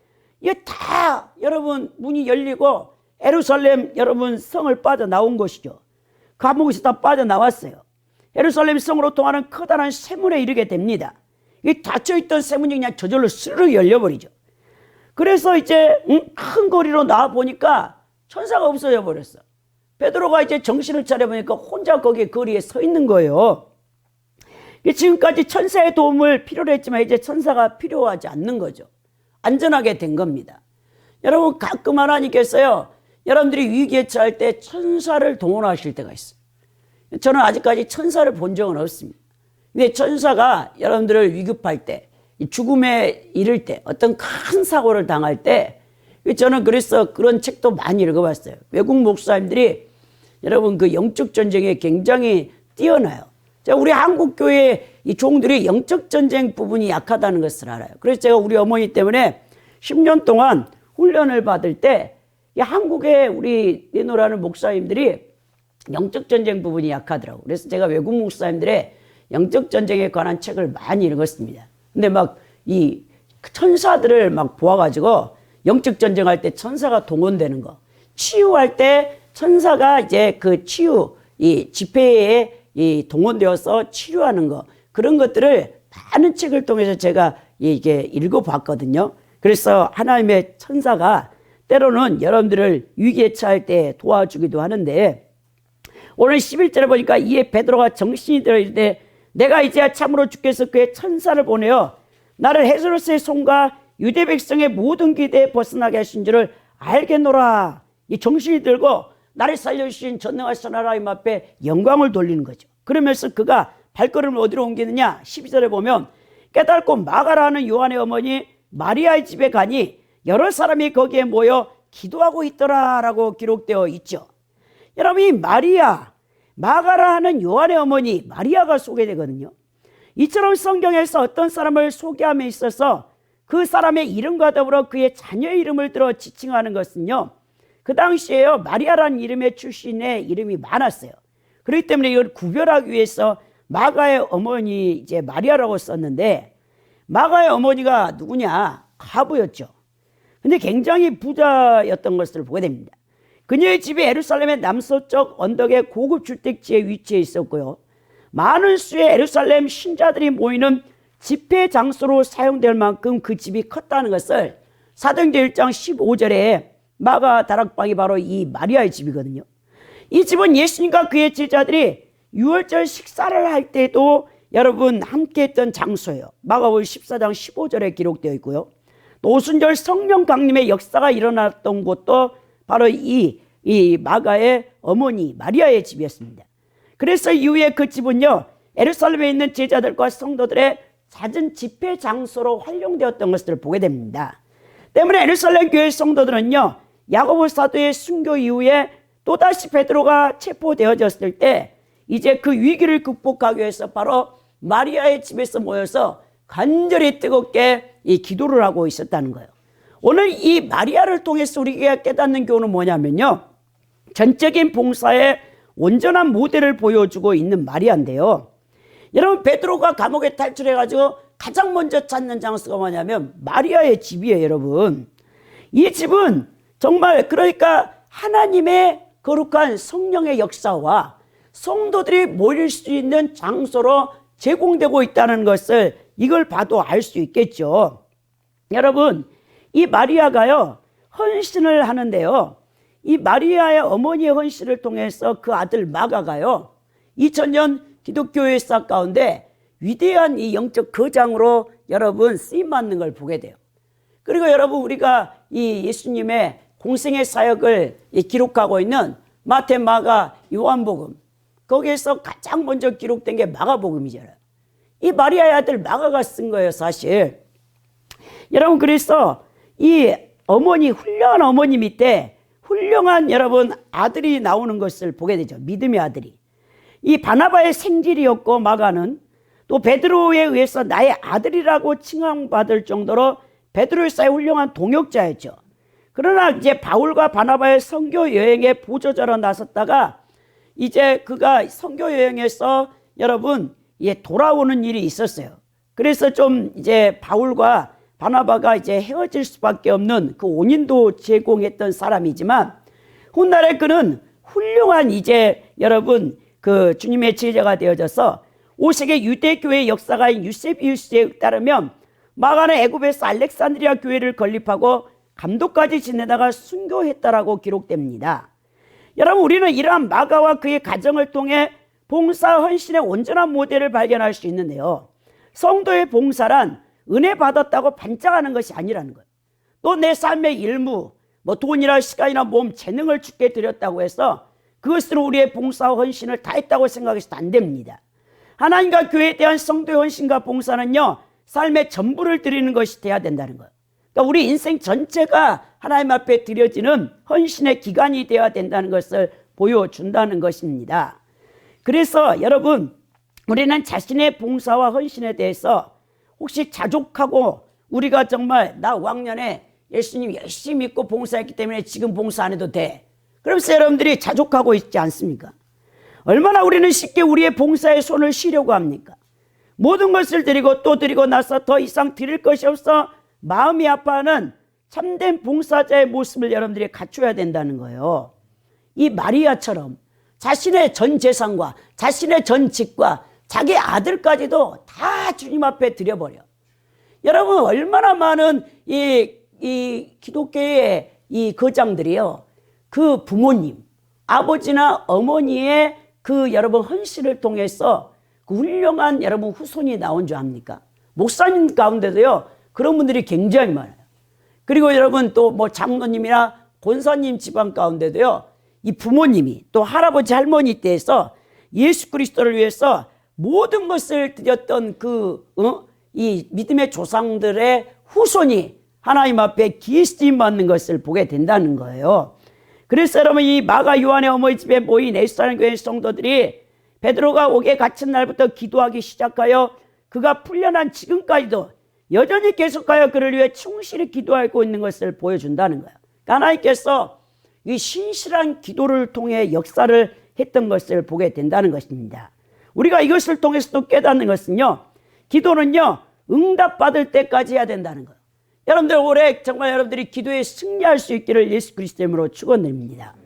이게 다 여러분 문이 열리고 예루살렘 여러분 성을 빠져나온 것이죠. 감옥에서 다 빠져나왔어요. 예루살렘 성으로 통하는 커다란 세문에 이르게 됩니다. 이 닫혀있던 세문이 그냥 저절로 스르르 열려버리죠. 그래서 이제 큰 거리로 나와보니까 천사가 없어져 버렸어. 베드로가 이제 정신을 차려보니까 혼자 거기에 거리에 서 있는 거예요. 지금까지 천사의 도움을 필요로 했지만 이제 천사가 필요하지 않는 거죠. 안전하게 된 겁니다. 여러분 가끔 하나님께서요 여러분들이 위기에 처할 때 천사를 동원하실 때가 있어요. 저는 아직까지 천사를 본 적은 없습니다. 근데 천사가 여러분들을 위급할 때 죽음에 이를 때 어떤 큰 사고를 당할 때 저는 그래서 그런 책도 많이 읽어봤어요. 외국 목사님들이 여러분 그 영적 전쟁에 굉장히 뛰어나요. 우리 한국 교회 이 종들이 영적 전쟁 부분이 약하다는 것을 알아요. 그래서 제가 우리 어머니 때문에 10년 동안 훈련을 받을 때 이 한국의 우리 내노라는 목사님들이 영적 전쟁 부분이 약하더라고요. 그래서 제가 외국 목사님들의 영적 전쟁에 관한 책을 많이 읽었습니다. 근데 막 이 천사들을 막 보아가지고 영적 전쟁할 때 천사가 동원되는 거, 치유할 때 천사가 이제 그 치유 이 집회에 이 동원되어서 치료하는 거, 그런 것들을 많은 책을 통해서 제가 이게 읽어봤거든요. 그래서 하나님의 천사가 때로는 여러분들을 위기에 처할 때 도와주기도 하는데, 오늘 11절에 보니까 이에 베드로가 정신이 들어 이르되 내가 이제야 참으로 주께서 그의 천사를 보내어 나를 헤로스의 손과 유대 백성의 모든 기대에 벗어나게 하신 줄을 알겠노라. 이 정신이 들고 나를 살려주신 전능하신 하나님 앞에 영광을 돌리는 거죠. 그러면서 그가 발걸음을 어디로 옮기느냐, 12절에 보면 깨닫고 마가라 하는 요한의 어머니 마리아의 집에 가니 여러 사람이 거기에 모여 기도하고 있더라라고 기록되어 있죠. 여러분 이 마리아, 마가라 하는 요한의 어머니 마리아가 소개되거든요. 이처럼 성경에서 어떤 사람을 소개함에 있어서 그 사람의 이름과 더불어 그의 자녀의 이름을 들어 지칭하는 것은요, 그 당시에요 마리아라는 이름의 출신의 이름이 많았어요. 그렇기 때문에 이걸 구별하기 위해서 마가의 어머니 이제 마리아라고 썼는데, 마가의 어머니가 누구냐? 과부였죠. 근데 굉장히 부자였던 것을 보게 됩니다. 그녀의 집이 예루살렘의 남서쪽 언덕의 고급 주택지에 위치해 있었고요, 많은 수의 예루살렘 신자들이 모이는 집회 장소로 사용될 만큼 그 집이 컸다는 것을 사도행전 1장 15절에 마가 다락방이 바로 이 마리아의 집이거든요. 이 집은 예수님과 그의 제자들이 유월절 식사를 할 때도 여러분 함께 했던 장소예요. 마가복음 14장 15절에 기록되어 있고요, 또 오순절 성령 강림의 역사가 일어났던 곳도 바로 이 마가의 어머니 마리아의 집이었습니다. 그래서 이후에 그 집은요 예루살렘에 있는 제자들과 성도들의 잦은 집회 장소로 활용되었던 것을 보게 됩니다. 때문에 예루살렘 교회 성도들은요 야고보 사도의 순교 이후에 또다시 베드로가 체포되어졌을 때 이제 그 위기를 극복하기 위해서 바로 마리아의 집에서 모여서 간절히 뜨겁게 이 기도를 하고 있었다는 거예요. 오늘 이 마리아를 통해서 우리가 깨닫는 교훈은 뭐냐면요, 전적인 봉사의 온전한 모델을 보여주고 있는 마리아인데요, 여러분 베드로가 감옥에 탈출해가지고 가장 먼저 찾는 장소가 뭐냐면 마리아의 집이에요. 여러분, 이 집은 정말 그러니까 하나님의 거룩한 성령의 역사와 성도들이 모일 수 있는 장소로 제공되고 있다는 것을 이걸 봐도 알 수 있겠죠. 여러분, 이 마리아가요 헌신을 하는데요, 이 마리아의 어머니의 헌신을 통해서 그 아들 마가가요 2000년 기독교 역사 가운데 위대한 이 영적 거장으로 여러분 쓰임받는 걸 보게 돼요. 그리고 여러분 우리가 이 예수님의 공생의 사역을 기록하고 있는 마태, 마가, 요한복음, 거기에서 가장 먼저 기록된 게 마가복음이잖아요. 이 마리아의 아들 마가가 쓴 거예요 사실. 여러분 그래서 이 어머니, 훌륭한 어머니 밑에 훌륭한 여러분 아들이 나오는 것을 보게 되죠. 믿음의 아들이. 이 바나바의 생질이었고 마가는 또 베드로에 의해서 나의 아들이라고 칭함받을 정도로 베드로의 사이 훌륭한 동역자였죠. 그러나 이제 바울과 바나바의 선교 여행에 보조자로 나섰다가 이제 그가 선교 여행에서 여러분 돌아오는 일이 있었어요. 그래서 좀 이제 바울과 바나바가 이제 헤어질 수밖에 없는 그 원인도 제공했던 사람이지만 훗날에 그는 훌륭한 이제 여러분 그 주님의 제자가 되어져서 5세기 유대교회의 역사가인 유세비우스에 따르면 마가는 애굽에서 알렉산드리아 교회를 건립하고 감독까지 지내다가 순교했다라고 기록됩니다. 여러분 우리는 이러한 마가와 그의 가정을 통해 봉사 헌신의 온전한 모델을 발견할 수 있는데요, 성도의 봉사란 은혜 받았다고 반짝하는 것이 아니라는 거예요. 또 내 삶의 일무, 돈이나 시간이나 몸, 재능을 주께 드렸다고 해서 그것으로 우리의 봉사와 헌신을 다했다고 생각해서도 안 됩니다. 하나님과 교회에 대한 성도의 헌신과 봉사는요 삶의 전부를 드리는 것이 돼야 된다는 거예요. 그러니까 우리 인생 전체가 하나님 앞에 드려지는 헌신의 기간이 되어야 된다는 것을 보여준다는 것입니다. 그래서 여러분 우리는 자신의 봉사와 헌신에 대해서 혹시 자족하고 우리가 정말 나 왕년에 예수님 열심히 믿고 봉사했기 때문에 지금 봉사 안 해도 돼, 그러면서 여러분들이 자족하고 있지 않습니까? 얼마나 우리는 쉽게 우리의 봉사에 손을 쉬려고 합니까? 모든 것을 드리고 또 드리고 나서 더 이상 드릴 것이 없어 마음이 아파하는 참된 봉사자의 모습을 여러분들이 갖춰야 된다는 거예요. 이 마리아처럼 자신의 전 재산과 자신의 전 직과 자기 아들까지도 다 주님 앞에 드려버려. 여러분 얼마나 많은 이 기독교의 이 거장들이요, 그 부모님, 아버지나 어머니의 그 여러분 헌신을 통해서 그 훌륭한 여러분 후손이 나온 줄 압니까? 목사님 가운데도요 그런 분들이 굉장히 많아요. 그리고 여러분 또 장로님이나 권사님 집안 가운데도요 이 부모님이 또 할아버지 할머니 때에서 예수 그리스도를 위해서 모든 것을 드렸던 이 믿음의 조상들의 후손이 하나님 앞에 기스임 받는 것을 보게 된다는 거예요. 그래서 여러분 이 마가 요한의 어머니 집에 모인 예루살렘 교회 성도들이 베드로가 옥에 갇힌 날부터 기도하기 시작하여 그가 풀려난 지금까지도 여전히 계속하여 그를 위해 충실히 기도하고 있는 것을 보여준다는 거예요. 그러니까 하나님께서 이 신실한 기도를 통해 역사를 했던 것을 보게 된다는 것입니다. 우리가 이것을 통해서 또 깨닫는 것은요, 기도는요 응답받을 때까지 해야 된다는 거예요. 여러분들 올해 정말 여러분들이 기도에 승리할 수 있기를 예수 그리스도의 이름으로 축원드립니다.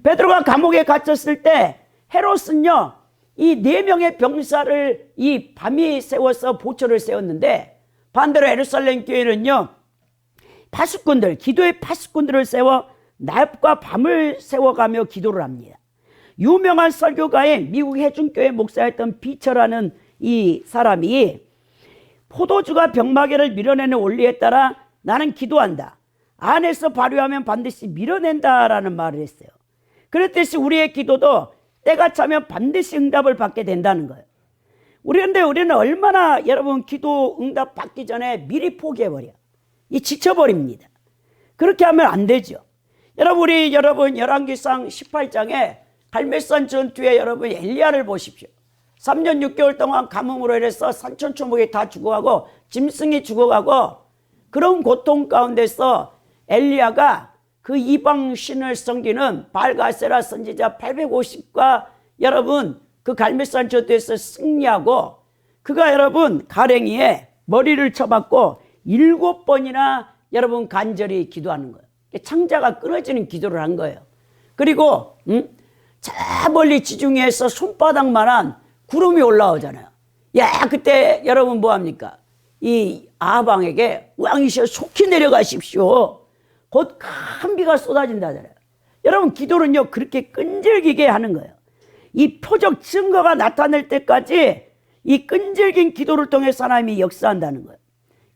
베드로가 감옥에 갇혔을 때 헤롯은요 이 4명의 병사를 이 밤이 세워서 보초를 세웠는데, 반대로 예루살렘 교회는요 파수꾼들, 기도의 파수꾼들을 세워 낮과 밤을 세워가며 기도를 합니다. 유명한 설교가인 미국 해중교회 목사였던 비처라는 이 사람이 포도주가 병마개를 밀어내는 원리에 따라 나는 기도한다, 안에서 발휘하면 반드시 밀어낸다라는 말을 했어요. 그랬듯이 우리의 기도도 때가 차면 반드시 응답을 받게 된다는 거예요. 그런데 우리는 얼마나 여러분 기도 응답 받기 전에 미리 포기해버려. 지쳐버립니다. 그렇게 하면 안 되죠. 여러분 열왕기상 18장에 갈멜산 전투에 여러분 엘리야를 보십시오. 3년 6개월 동안 가뭄으로 인해서 산천초목이 다 죽어가고 짐승이 죽어가고 그런 고통 가운데서 엘리야가 그 이방 신을 섬기는 바알가세라 선지자 850과 여러분 그 갈멜산 전투에서 승리하고, 그가 여러분 가랭이에 머리를 쳐박고 7번이나 여러분 간절히 기도하는 거예요. 창자가 끊어지는 기도를 한 거예요. 그리고 저 멀리 지중해에서 손바닥만한 구름이 올라오잖아요. 야, 그때 여러분 뭐합니까? 이 아방에게 왕이시여 속히 내려가십시오. 곧 큰 비가 쏟아진다잖아요. 여러분 기도는요 그렇게 끈질기게 하는 거예요. 이 표적 증거가 나타날 때까지 이 끈질긴 기도를 통해서 하나님이 역사한다는 거예요.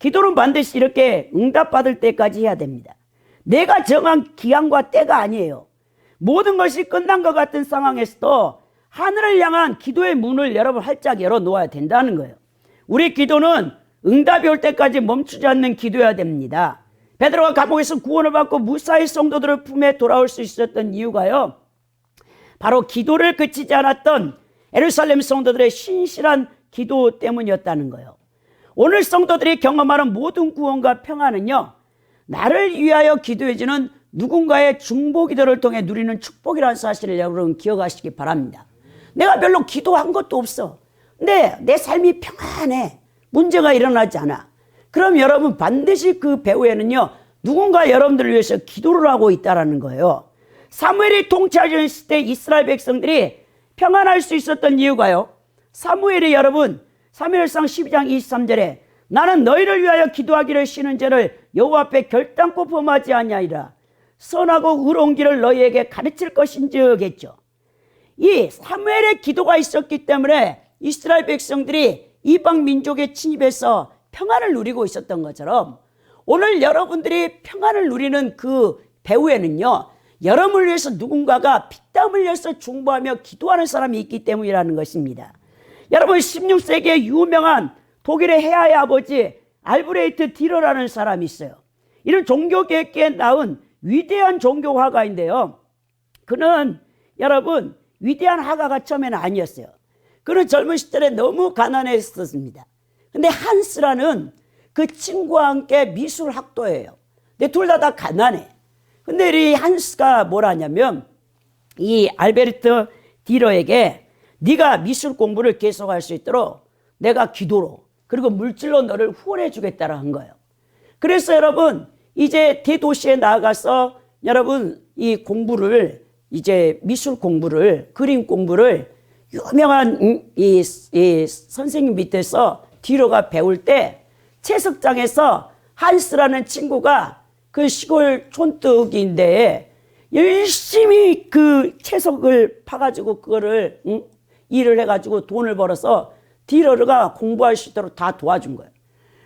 기도는 반드시 이렇게 응답받을 때까지 해야 됩니다. 내가 정한 기한과 때가 아니에요. 모든 것이 끝난 것 같은 상황에서도 하늘을 향한 기도의 문을 여러분 활짝 열어놓아야 된다는 거예요. 우리 기도는 응답이 올 때까지 멈추지 않는 기도해야 됩니다. 베드로가 감옥에서 구원을 받고 무사히 성도들을 품에 돌아올 수 있었던 이유가요, 바로 기도를 그치지 않았던 예루살렘 성도들의 신실한 기도 때문이었다는 거예요. 오늘 성도들이 경험하는 모든 구원과 평안은요, 나를 위하여 기도해주는 누군가의 중보 기도를 통해 누리는 축복이라는 사실을 여러분 기억하시기 바랍니다. 내가 별로 기도한 것도 없어. 근데 내 삶이 평안해. 문제가 일어나지 않아. 그럼 여러분 반드시 그 배후에는요 누군가 여러분들을 위해서 기도를 하고 있다는 거예요. 사무엘이 통치하였을 때 이스라엘 백성들이 평안할 수 있었던 이유가요, 사무엘이 여러분 사무엘상 12장 23절에 나는 너희를 위하여 기도하기를 쉬는 죄를 여호와 앞에 결단코 범하지 아니하리라. 선하고 의로운 길을 너희에게 가르칠 것인즉 했죠. 이 사무엘의 기도가 있었기 때문에 이스라엘 백성들이 이방 민족의 침입에서 평안을 누리고 있었던 것처럼 오늘 여러분들이 평안을 누리는 그 배후에는요 여러분을 위해서 누군가가 피땀 흘려서 중보하며 기도하는 사람이 있기 때문이라는 것입니다. 여러분 16세기에 유명한 독일의 해아의 아버지 알브레이트 디러라는 사람이 있어요. 이런 종교개혁에 나온 위대한 종교화가인데요, 그는 여러분 위대한 화가가 처음에는 아니었어요. 그는 젊은 시절에 너무 가난했었습니다. 근데 한스라는 그 친구와 함께 미술 학도예요. 근데 둘 다 가난해. 근데 이 한스가 뭘 하냐면 이 알베르트 디러에게 네가 미술 공부를 계속할 수 있도록 내가 기도로 그리고 물질로 너를 후원해 주겠다라 한 거예요. 그래서 여러분 이제 대도시에 나가서 여러분 이 공부를 이제 미술 공부를 그림 공부를 유명한 이 선생님 밑에서 디러가 배울 때 채석장에서 한스라는 친구가 그 시골 촌뜨기인데 열심히 그 채석을 파가지고 그거를 일을 해가지고 돈을 벌어서 디러가 공부할 수 있도록 다 도와준 거예요.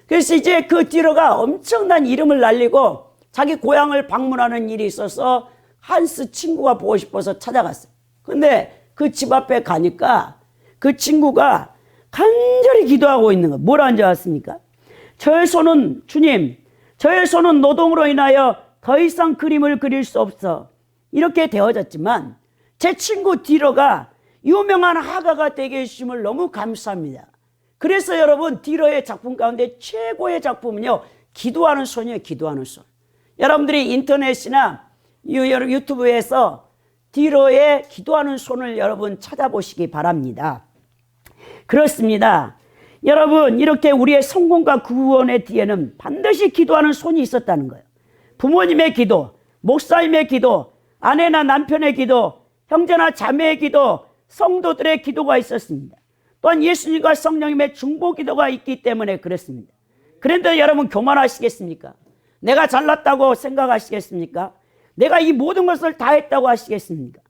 그래서 이제 그 디러가 엄청난 이름을 날리고 자기 고향을 방문하는 일이 있어서 한스 친구가 보고 싶어서 찾아갔어요. 근데 그 집 앞에 가니까 그 친구가 간절히 기도하고 있는 거예요. 뭐라는 줄 아십니까? 저의 손은 주님, 저의 손은 노동으로 인하여 더 이상 그림을 그릴 수 없어. 이렇게 되어졌지만 제 친구 디러가 유명한 화가가 되게 해주심을 너무 감사합니다. 그래서 여러분 디러의 작품 가운데 최고의 작품은요, 기도하는 손이에요. 기도하는 손. 여러분들이 인터넷이나 유튜브에서 디러의 기도하는 손을 여러분 찾아보시기 바랍니다. 그렇습니다. 여러분, 이렇게 우리의 성공과 구원의 뒤에는 반드시 기도하는 손이 있었다는 거예요. 부모님의 기도, 목사님의 기도, 아내나 남편의 기도, 형제나 자매의 기도, 성도들의 기도가 있었습니다. 또한 예수님과 성령님의 중보 기도가 있기 때문에 그렇습니다. 그런데 여러분 교만하시겠습니까? 내가 잘났다고 생각하시겠습니까? 내가 이 모든 것을 다 했다고 하시겠습니까?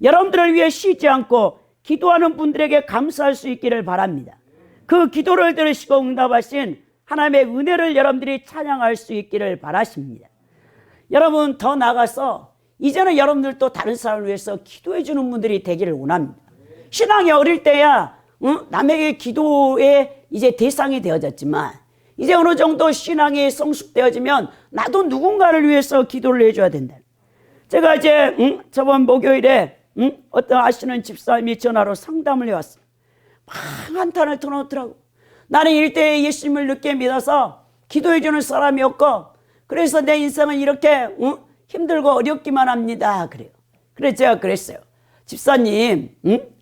여러분들을 위해 쉬지 않고 기도하는 분들에게 감사할 수 있기를 바랍니다. 그 기도를 들으시고 응답하신 하나님의 은혜를 여러분들이 찬양할 수 있기를 바라십니다. 여러분, 더 나아가서 이제는 여러분들도 다른 사람을 위해서 기도해 주는 분들이 되기를 원합니다. 신앙이 어릴 때야 남에게 기도의 이제 대상이 되어졌지만, 이제 어느 정도 신앙이 성숙되어지면 나도 누군가를 위해서 기도를 해줘야 된다. 제가 이제 저번 목요일에 어떤 아시는 집사님이 전화로 상담을 해왔어요. 막 한탄을 터놓더라고. 나는 일대에 예수님을 늦게 믿어서 기도해주는 사람이 없고, 그래서 내 인생은 이렇게 힘들고 어렵기만 합니다. 그래요. 그래서 제가 그랬어요. 집사님,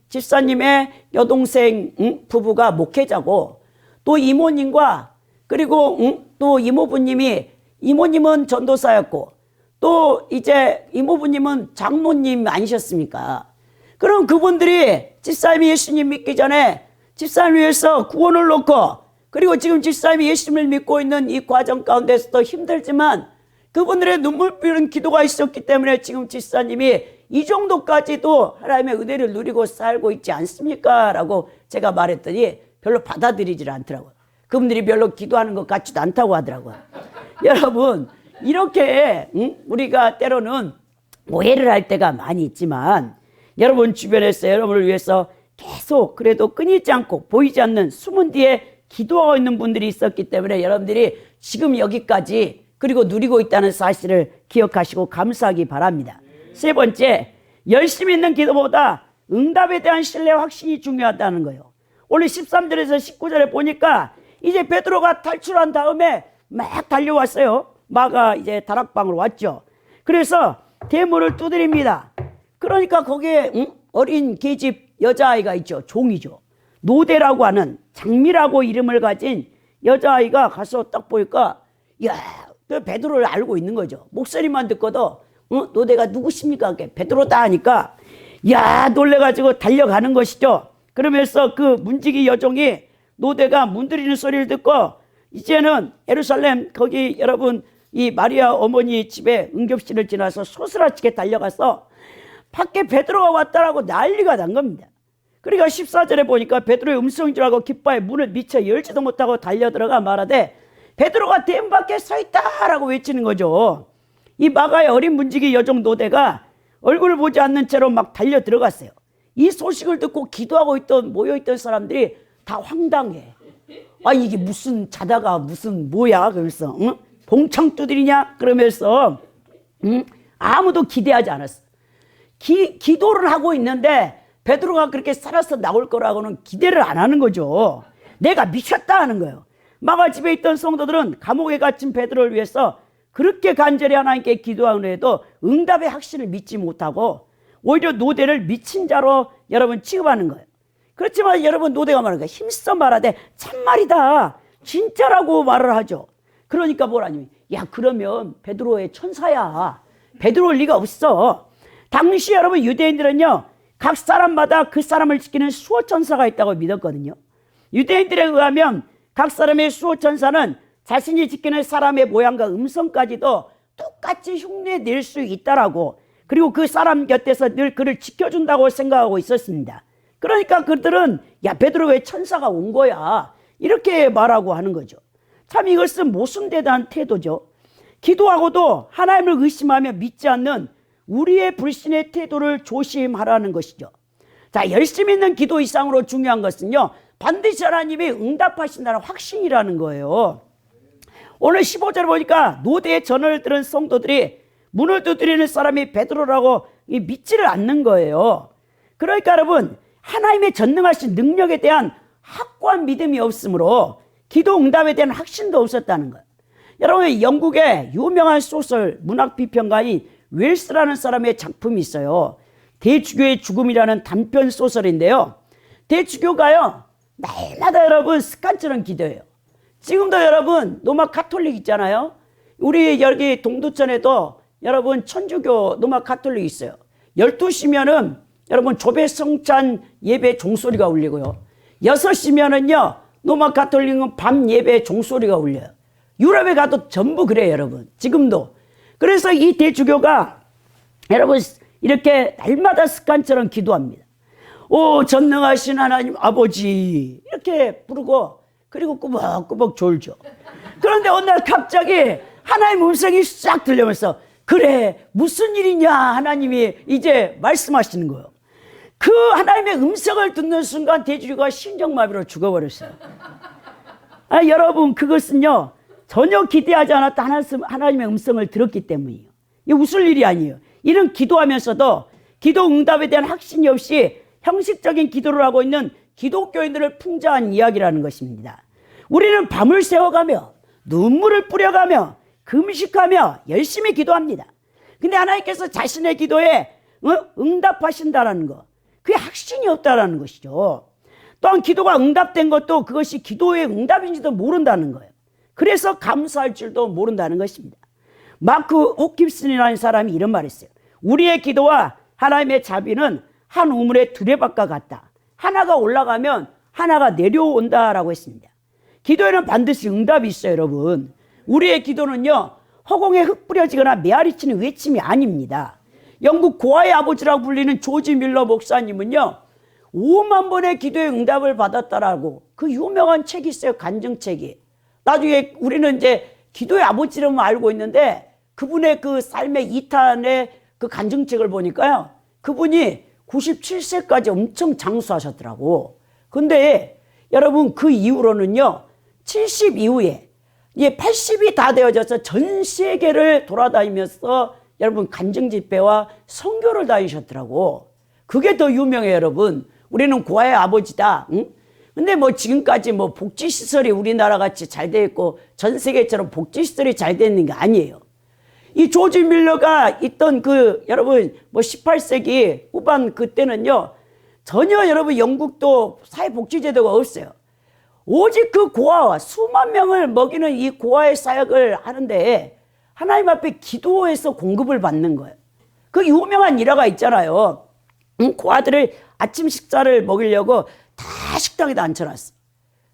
집사님의 여동생 부부가 목회자고, 또 이모님과 그리고 또 이모님은 전도사였고, 또 이제 이모부님은 장모님 아니셨습니까? 그럼 그분들이 집사님이 예수님 믿기 전에 집사님을 위해서 구원을 놓고, 그리고 지금 집사님이 예수님을 믿고 있는 이 과정 가운데서도 힘들지만 그분들의 눈물 뿌리는 기도가 있었기 때문에 지금 집사님이 이 정도까지도 하나님의 은혜를 누리고 살고 있지 않습니까? 라고 제가 말했더니 별로 받아들이질 않더라고요. 그분들이 별로 기도하는 것 같지도 않다고 하더라고요. 여러분, 이렇게 우리가 때로는 오해를 할 때가 많이 있지만, 여러분 주변에서 여러분을 위해서 계속 그래도 끊이지 않고 보이지 않는 숨은 뒤에 기도하고 있는 분들이 있었기 때문에 여러분들이 지금 여기까지 그리고 누리고 있다는 사실을 기억하시고 감사하기 바랍니다. 세 번째, 열심히 있는 기도보다 응답에 대한 신뢰와 확신이 중요하다는 거예요. 오늘 13절에서 19절에 보니까 이제 베드로가 탈출한 다음에 막 달려왔어요. 마가 이제 다락방으로 왔죠. 그래서 대문을 두드립니다. 그러니까 거기에 어린 계집 여자아이가 있죠. 종이죠. 노대라고 하는 장미라고 이름을 가진 여자아이가 가서 딱 보니까, 야, 베드로를 알고 있는 거죠. 목소리만 듣고도 노대가 누구십니까? 베드로다 하니까 야, 놀래가지고 달려가는 것이죠. 그러면서 그 문지기 여종이 노대가 문드리는 소리를 듣고 이제는 예루살렘 거기 여러분 이 마리아 어머니 집에 응급실을 지나서 소스라치게 달려가서 밖에 베드로가 왔다라고 난리가 난 겁니다. 그러니까 14절에 보니까 베드로의 음성인 줄 알고 기뻐해 문을 미처 열지도 못하고 달려들어가 말하되 베드로가 대문 밖에 서 있다라고 외치는 거죠. 이 마가의 어린 문지기 여종 노대가 얼굴을 보지 않는 채로 막 달려 들어갔어요. 이 소식을 듣고 기도하고 있던 모여있던 사람들이 다 황당해. 아, 이게 무슨 자다가 무슨 뭐야 그러면서 봉창 두드리냐 그러면서 아무도 기대하지 않았어. 기도를 하고 있는데 베드로가 그렇게 살아서 나올 거라고는 기대를 안 하는 거죠. 내가 미쳤다 하는 거예요. 마가 집에 있던 성도들은 감옥에 갇힌 베드로를 위해서 그렇게 간절히 하나님께 기도하는 후에도 응답의 확신을 믿지 못하고 오히려 노대를 미친 자로 여러분 취급하는 거예요. 그렇지만 여러분 노대가 말하는 거예요. 힘써 말하되 참말이다 진짜라고 말을 하죠. 그러니까 뭐라니, 야 그러면 베드로의 천사야. 베드로일 리가 없어. 당시 여러분 유대인들은요 각 사람마다 그 사람을 지키는 수호천사가 있다고 믿었거든요. 유대인들에 의하면 각 사람의 수호천사는 자신이 지키는 사람의 모양과 음성까지도 똑같이 흉내낼 수 있다라고, 그리고 그 사람 곁에서 늘 그를 지켜준다고 생각하고 있었습니다. 그러니까 그들은 야 베드로 왜 천사가 온 거야 이렇게 말하고 하는 거죠. 참 이것은 모순되다는 태도죠. 기도하고도 하나님을 의심하며 믿지 않는 우리의 불신의 태도를 조심하라는 것이죠. 자, 열심히 있는 기도 이상으로 중요한 것은요 반드시 하나님이 응답하신다는 확신이라는 거예요. 오늘 15절 보니까 노대의 전언을 들은 성도들이 문을 두드리는 사람이 베드로라고 믿지를 않는 거예요. 그러니까 여러분 하나님의 전능하신 능력에 대한 확고한 믿음이 없으므로 기도 응답에 대한 확신도 없었다는 거예요. 여러분, 영국의 유명한 소설 문학 비평가인 웰스라는 사람의 작품이 있어요. 대주교의 죽음이라는 단편 소설인데요. 대주교가요, 날마다 여러분 습관처럼 기도해요. 지금도 여러분 로마 가톨릭 있잖아요. 우리 여기 동두천에도 여러분 천주교 로마 가톨릭 있어요. 12시면은 여러분 조배성찬 예배 종소리가 울리고요. 6시면은요 로마 가톨릭은 밤 예배 종소리가 울려요. 유럽에 가도 전부 그래요, 여러분. 지금도. 그래서 이 대주교가 여러분 이렇게 날마다 습관처럼 기도합니다. 오 전능하신 하나님 아버지 이렇게 부르고 그리고 꾸벅꾸벅 졸죠. 그런데 어느 날 갑자기 하나님 음성이 싹 들려면서 그래 무슨 일이냐 하나님이 이제 말씀하시는 거예요. 그 하나님의 음성을 듣는 순간 대주교가 심장마비로 죽어버렸어요. 여러분 그것은요 전혀 기대하지 않았던 하나님의 음성을 들었기 때문이에요. 이게 웃을 일이 아니에요. 이런 기도하면서도 기도 응답에 대한 확신이 없이 형식적인 기도를 하고 있는 기독교인들을 풍자한 이야기라는 것입니다. 우리는 밤을 새워가며 눈물을 뿌려가며 금식하며 열심히 기도합니다. 근데 하나님께서 자신의 기도에 응답하신다는 거, 그게 확신이 없다는 것이죠. 또한 기도가 응답된 것도 그것이 기도의 응답인지도 모른다는 거예요. 그래서 감사할 줄도 모른다는 것입니다. 마크 호킵슨이라는 사람이 이런 말을 했어요. 우리의 기도와 하나님의 자비는 한 우물의 두레박과 같다. 하나가 올라가면 하나가 내려온다라고 했습니다. 기도에는 반드시 응답이 있어요, 여러분. 우리의 기도는요 허공에 흙 뿌려지거나 메아리치는 외침이 아닙니다. 영국 고아의 아버지라고 불리는 조지 밀러 목사님은요 5만 번의 기도의 응답을 받았다라고 그 유명한 책이 있어요. 간증책이. 나중에 우리는 이제 기도의 아버지라고 알고 있는데 그분의 그 삶의 2탄의 그 간증책을 보니까요 그분이 97세까지 엄청 장수하셨더라고. 근데 여러분 그 이후로는요 70 이후에 이제 80이 다 되어져서 전 세계를 돌아다니면서 여러분 간증 집회와 선교를 다니셨더라고. 그게 더 유명해요, 여러분. 우리는 고아의 아버지다. 응? 근데 뭐 지금까지 뭐 복지시설이 우리나라 같이 잘 돼 있고 전 세계처럼 복지시설이 잘 돼 있는 게 아니에요. 이 조지 밀러가 있던 그 여러분 뭐 18세기 후반 그때는요 전혀 여러분 영국도 사회복지제도가 없어요. 오직 그 고아와 수만 명을 먹이는 이 고아의 사역을 하는데 하나님 앞에 기도해서 공급을 받는 거예요. 그 유명한 일화가 있잖아요. 고아들을 아침 식사를 먹이려고 다 식당에다 앉혀놨어.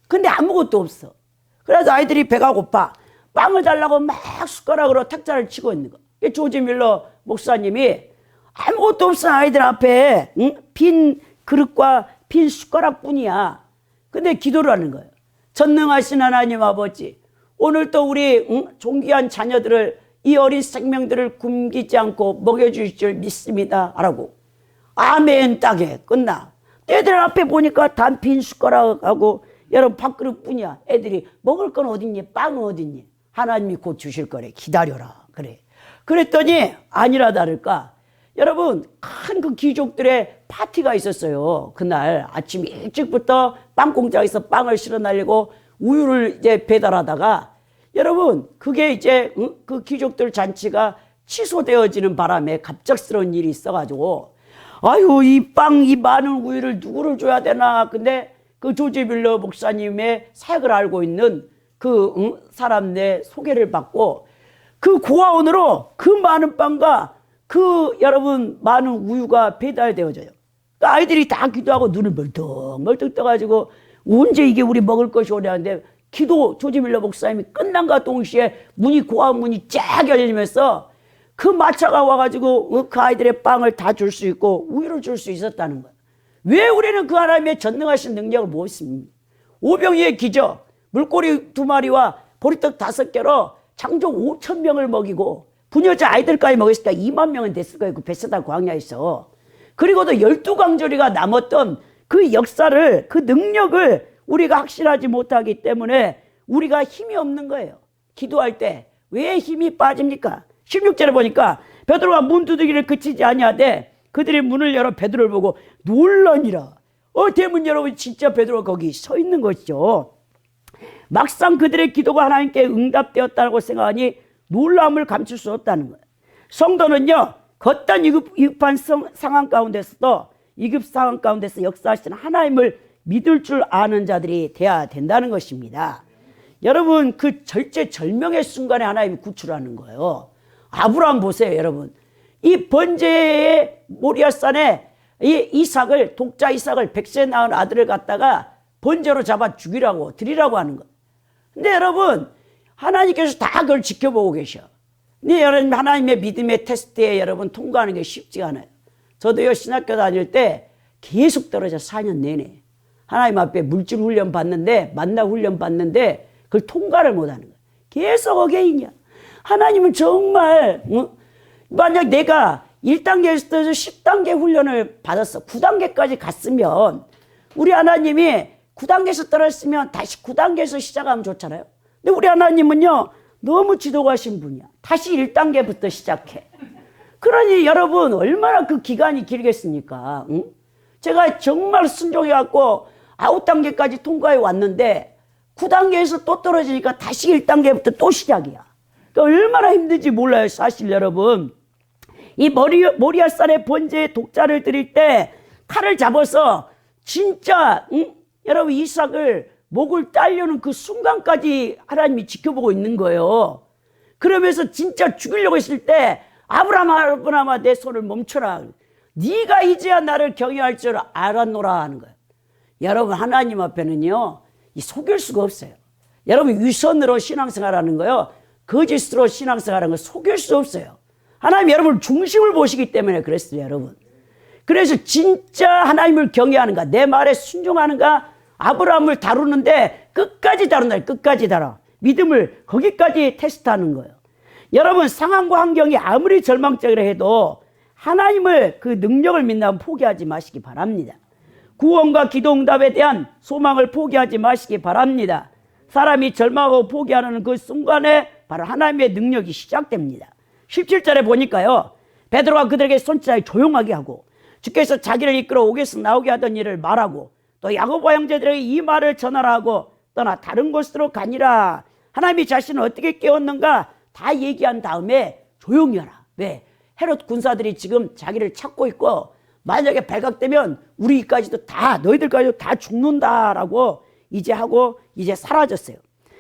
근데 아무것도 없어. 그래서 아이들이 배가 고파 빵을 달라고 막 숟가락으로 탁자를 치고 있는 거예요. 조지 밀러 목사님이 아무것도 없어 아이들 앞에 빈 그릇과 빈 숟가락뿐이야. 근데 기도를 하는 거예요. 전능하신 하나님 아버지, 오늘 또 우리 존귀한 자녀들을 이 어린 생명들을 굶기지 않고 먹여주실 줄 믿습니다 라고. 아멘 딱에 끝나. 애들 앞에 보니까 단 빈 숟가락하고 여러분 밥그릇뿐이야. 애들이 먹을 건 어딨니? 빵은 어딨니? 하나님이 곧 주실 거래. 기다려라. 그래. 그랬더니 아니라 다를까 여러분 큰 그 귀족들의 파티가 있었어요. 그날 아침 일찍부터 빵 공장에서 빵을 실어 날리고 우유를 이제 배달하다가 여러분 그게 이제 그 귀족들 잔치가 취소되어지는 바람에 갑작스러운 일이 있어가지고 아유 이 빵 이 많은 우유를 누구를 줘야 되나. 근데 그 조지 밀러 목사님의 사역을 알고 있는 그 사람 내 소개를 받고 그 고아원으로 그 많은 빵과 그 여러분 많은 우유가 배달되어져요. 그러니까 아이들이 다 기도하고 눈을 멀떡멀떡 떠가지고 언제 이게 우리 먹을 것이 오냐는데 기도 조지 밀러 목사님이 끝난과 동시에 고아원 문이 쫙 열리면서 그 마차가 와가지고 그 아이들의 빵을 다 줄 수 있고 우유를 줄 수 있었다는 거예요. 왜 우리는 그 하나님의 전능하신 능력을 못 믿습니까? 오병이의 기적, 물고기 2마리와 보리떡 5개로 장족 5,000명을 먹이고 부녀자 아이들까지 먹였을 때 2만 명은 됐을 거예요. 그 베세다 광야에서. 그리고도 12강조리가 남았던 그 역사를 그 능력을 우리가 확신하지 못하기 때문에 우리가 힘이 없는 거예요. 기도할 때 왜 힘이 빠집니까? 16절에 보니까 베드로가 문 두드기를 그치지 아니하되 그들이 문을 열어 베드로를 보고 놀라니라. 대문 여러분, 진짜 베드로가 거기 서 있는 것이죠. 막상 그들의 기도가 하나님께 응답되었다고 생각하니 놀라움을 감출 수 없다는 거예요. 성도는요, 걷던 위급한 상황 가운데서도 위급 상황 가운데서 역사하시는 하나님을 믿을 줄 아는 자들이 돼야 된다는 것입니다. 여러분, 그 절체절명의 순간에 하나님이 구출하는 거예요. 아브라함 보세요, 여러분. 이 번제의 모리아산에 이 이삭을, 독자 이삭을 100세 낳은 아들을 갖다가 번제로 잡아 죽이라고 드리라고 하는 거. 근데 여러분, 하나님께서 다 그걸 지켜보고 계셔. 근데 여러분, 하나님의 믿음의 테스트에 여러분 통과하는 게 쉽지가 않아요. 저도요, 신학교 다닐 때 계속 떨어져 4년 내내 하나님 앞에 물질 훈련 받는데, 만나 훈련 받는데 그걸 통과를 못하는 거예요. 계속 어게인이야. 하나님은 정말 만약 내가 1단계에서 10단계 훈련을 받았어, 9단계까지 갔으면 우리 하나님이 9단계에서 떨어졌으면 다시 9단계에서 시작하면 좋잖아요. 근데 우리 하나님은요, 너무 지도가신 분이야. 다시 1단계부터 시작해. 그러니 여러분, 얼마나 그 기간이 길겠습니까? 응? 제가 정말 순종해갖고 9단계까지 통과해 왔는데 9단계에서 또 떨어지니까 다시 1단계부터 또 시작이야. 그러니까 얼마나 힘든지 몰라요. 사실 여러분, 이 모리아산의 번제의 독자를 드릴 때 칼을 잡아서 진짜 여러분 이삭을 목을 따려는 그 순간까지 하나님이 지켜보고 있는 거예요. 그러면서 진짜 죽이려고 했을 때 아브라함아 내 손을 멈춰라. 네가 이제야 나를 경외할 줄 알았노라 하는 거예요. 여러분, 하나님 앞에는요, 속일 수가 없어요. 여러분, 위선으로 신앙생활하는 거요, 거짓으로 신앙생활하는 거 속일 수 없어요. 하나님 여러분 중심을 보시기 때문에 그랬어요, 여러분. 그래서 진짜 하나님을 경외하는가, 내 말에 순종하는가, 아브라함을 다루는데 끝까지 다룬다. 끝까지 다뤄. 믿음을 거기까지 테스트하는 거예요. 여러분, 상황과 환경이 아무리 절망적이라 해도 하나님을, 그 능력을 믿는다면 포기하지 마시기 바랍니다. 구원과 기도 응답에 대한 소망을 포기하지 마시기 바랍니다. 사람이 절망하고 포기하는 그 순간에 바로 하나님의 능력이 시작됩니다. 17절에 보니까요, 베드로가 그들에게 손짓하여 조용하게 하고 주께서 자기를 이끌어 옥에서 나오게 하던 일을 말하고 또 야고보 형제들에게 이 말을 전하라 하고 떠나 다른 곳으로 가니라. 하나님이 자신을 어떻게 깨웠는가 다 얘기한 다음에 조용히 하라. 왜? 헤롯 군사들이 지금 자기를 찾고 있고 만약에 발각되면 우리까지도 다, 너희들까지도 다 죽는다라고 이제 하고 이제 사라졌어요.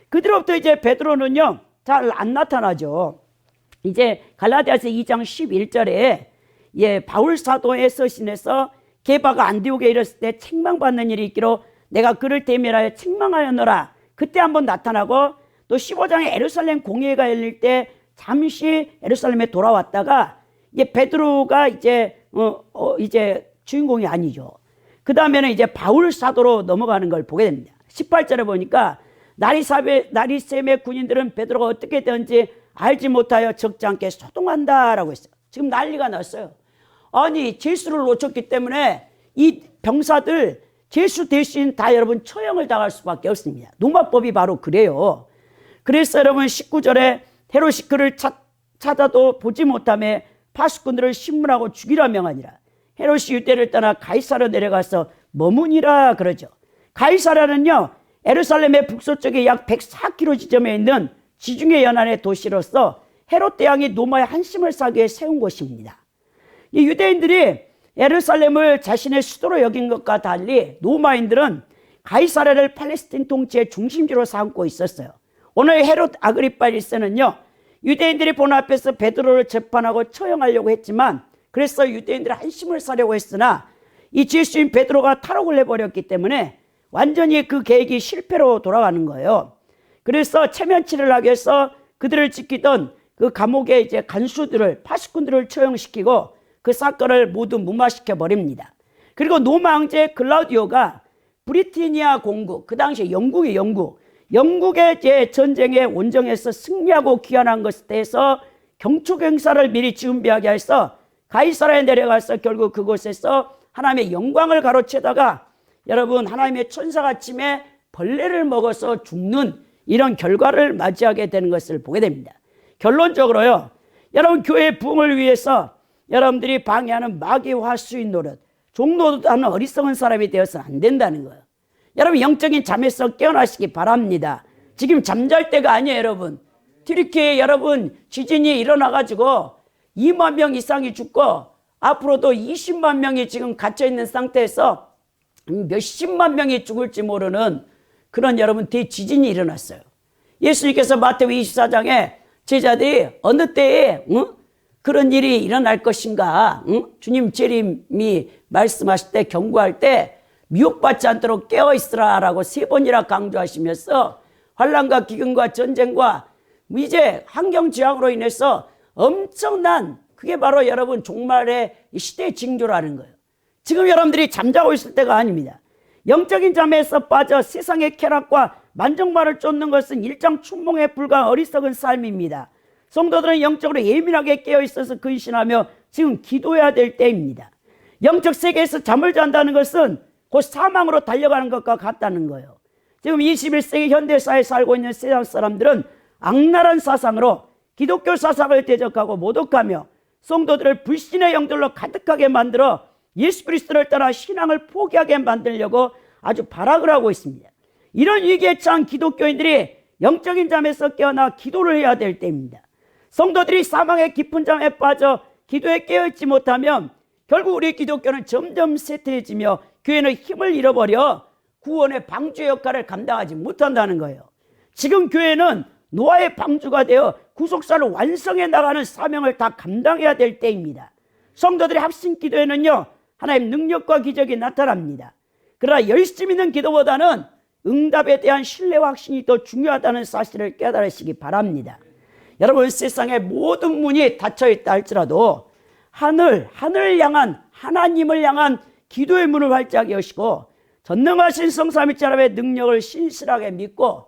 그들로부터 이제 베드로는요, 잘 안 나타나죠. 이제 갈라디아서 2장 11절에 바울 사도의 서신에서 게바가 안디옥에 이르렀을 때 책망받는 일이 있기로 내가 그를 대면하여 책망하였노라. 그때 한번 나타나고 또 15장에 예루살렘 공회가 열릴 때 잠시 예루살렘에 돌아왔다가 이제 베드로가 이제 주인공이 아니죠. 그 다음에는 이제 바울 사도로 넘어가는 걸 보게 됩니다. 18절에 보니까 나리셈의 군인들은 베드로가 어떻게 되는지 알지 못하여 적지 않게 소동한다라고 했어요. 지금 난리가 났어요. 아니, 제수를 놓쳤기 때문에 이 병사들 제수 대신 다 여러분 처형을 당할 수밖에 없습니다. 로마법이 바로 그래요. 그래서 여러분 19절에 헤롯이 그를 찾아도 보지 못하며 파수꾼들을 신문하고 죽이라 명하니라. 헤롯이 유대를 떠나 가이사로 내려가서 머무니라 그러죠. 가이사라는요, 예루살렘의 북서쪽에 약 104km 지점에 있는 지중해 연안의 도시로서 헤롯 대왕이 로마의 한심을 사기 위해 세운 곳입니다. 이 유대인들이 예루살렘을 자신의 수도로 여긴 것과 달리 로마인들은 가이사랴를 팔레스틴 통치의 중심지로 삼고 있었어요. 오늘 헤롯 아그리파 1세는요, 유대인들이 본 앞에서 베드로를 재판하고 처형하려고 했지만 그래서 유대인들이 한심을 사려고 했으나 이 죄수인 베드로가 탈옥을 해버렸기 때문에 완전히 그 계획이 실패로 돌아가는 거예요. 그래서 체면치를 하기 위해서 그들을 지키던 그 감옥의 이제 간수들을, 파수꾼들을 처형시키고 그 사건을 모두 무마시켜 버립니다. 그리고 로마 황제 클라우디오가 브리티니아 공국, 그 당시에 영국의 이제 전쟁에 원정에서 승리하고 귀환한 것에 대해서 경축 행사를 미리 준비하게 해서 가이사랴에 내려가서 결국 그곳에서 하나님의 영광을 가로채다가 여러분 하나님의 천사가 침에 벌레를 먹어서 죽는 이런 결과를 맞이하게 되는 것을 보게 됩니다. 결론적으로요, 여러분 교회의 부흥을 위해서 여러분들이 방해하는 마귀 화수인 노릇, 종로도 하는 어리석은 사람이 되어서는 안 된다는 거예요. 여러분 영적인 잠에서 깨어나시기 바랍니다. 지금 잠잘 때가 아니에요. 여러분 튀르키예 여러분 지진이 일어나가지고 2만 명 이상이 죽고 앞으로도 20만 명이 지금 갇혀있는 상태에서 몇십만 명이 죽을지 모르는 그런 여러분 대지진이 일어났어요. 예수님께서 마태복음 24장에 제자들이 어느 때에 그런 일이 일어날 것인가 주님 재림이 말씀하실 때 경고할 때 미혹받지 않도록 깨어있으라 라고 3번이나 강조하시면서 환난과 기근과 전쟁과 이제 환경지향으로 인해서 엄청난 그게 바로 여러분 종말의 시대의 징조라는 거예요. 지금 여러분들이 잠자고 있을 때가 아닙니다. 영적인 잠에서 빠져 세상의 쾌락과 만족만을 쫓는 것은 일장춘몽에 불과한 어리석은 삶입니다. 성도들은 영적으로 예민하게 깨어있어서 근신하며 지금 기도해야 될 때입니다. 영적 세계에서 잠을 잔다는 것은 곧 사망으로 달려가는 것과 같다는 거예요. 지금 21세기 현대사회에 살고 있는 세상 사람들은 악랄한 사상으로 기독교 사상을 대적하고 모독하며 성도들을 불신의 영들로 가득하게 만들어 예수 그리스도를 따라 신앙을 포기하게 만들려고 아주 발악을 하고 있습니다. 이런 위기에 처한 기독교인들이 영적인 잠에서 깨어나 기도를 해야 될 때입니다. 성도들이 사망의 깊은 잠에 빠져 기도에 깨어있지 못하면 결국 우리 기독교는 점점 쇠퇴해지며 교회는 힘을 잃어버려 구원의 방주의 역할을 감당하지 못한다는 거예요. 지금 교회는 노아의 방주가 되어 구속사를 완성해 나가는 사명을 다 감당해야 될 때입니다. 성도들의 합심 기도에는요 하나님 능력과 기적이 나타납니다. 그러나 열심 있는 기도보다는 응답에 대한 신뢰와 확신이 더 중요하다는 사실을 깨달으시기 바랍니다. 여러분 세상의 모든 문이 닫혀있다 할지라도 하늘을 향한 하나님을 향한 기도의 문을 활짝 여시고 전능하신 성삼위일체 하나님의 능력을 신실하게 믿고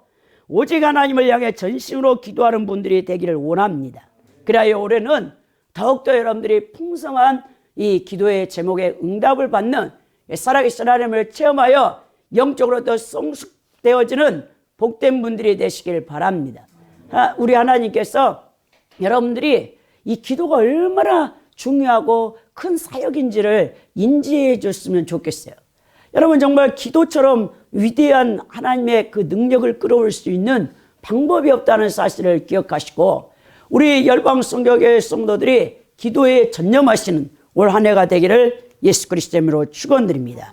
오직 하나님을 향해 전심으로 기도하는 분들이 되기를 원합니다. 그래야 올해는 더욱더 여러분들이 풍성한 이 기도의 제목에 응답을 받는 살아계신 하나님을 체험하여 영적으로 더 성숙되어지는 복된 분들이 되시길 바랍니다. 우리 하나님께서 여러분들이 이 기도가 얼마나 중요하고 큰 사역인지를 인지해 줬으면 좋겠어요. 여러분 정말 기도처럼 위대한 하나님의 그 능력을 끌어올 수 있는 방법이 없다는 사실을 기억하시고 우리 열방성교회 성도들이 기도에 전념하시는 올 한 해가 되기를 예수 그리스도 이름으로 축원드립니다.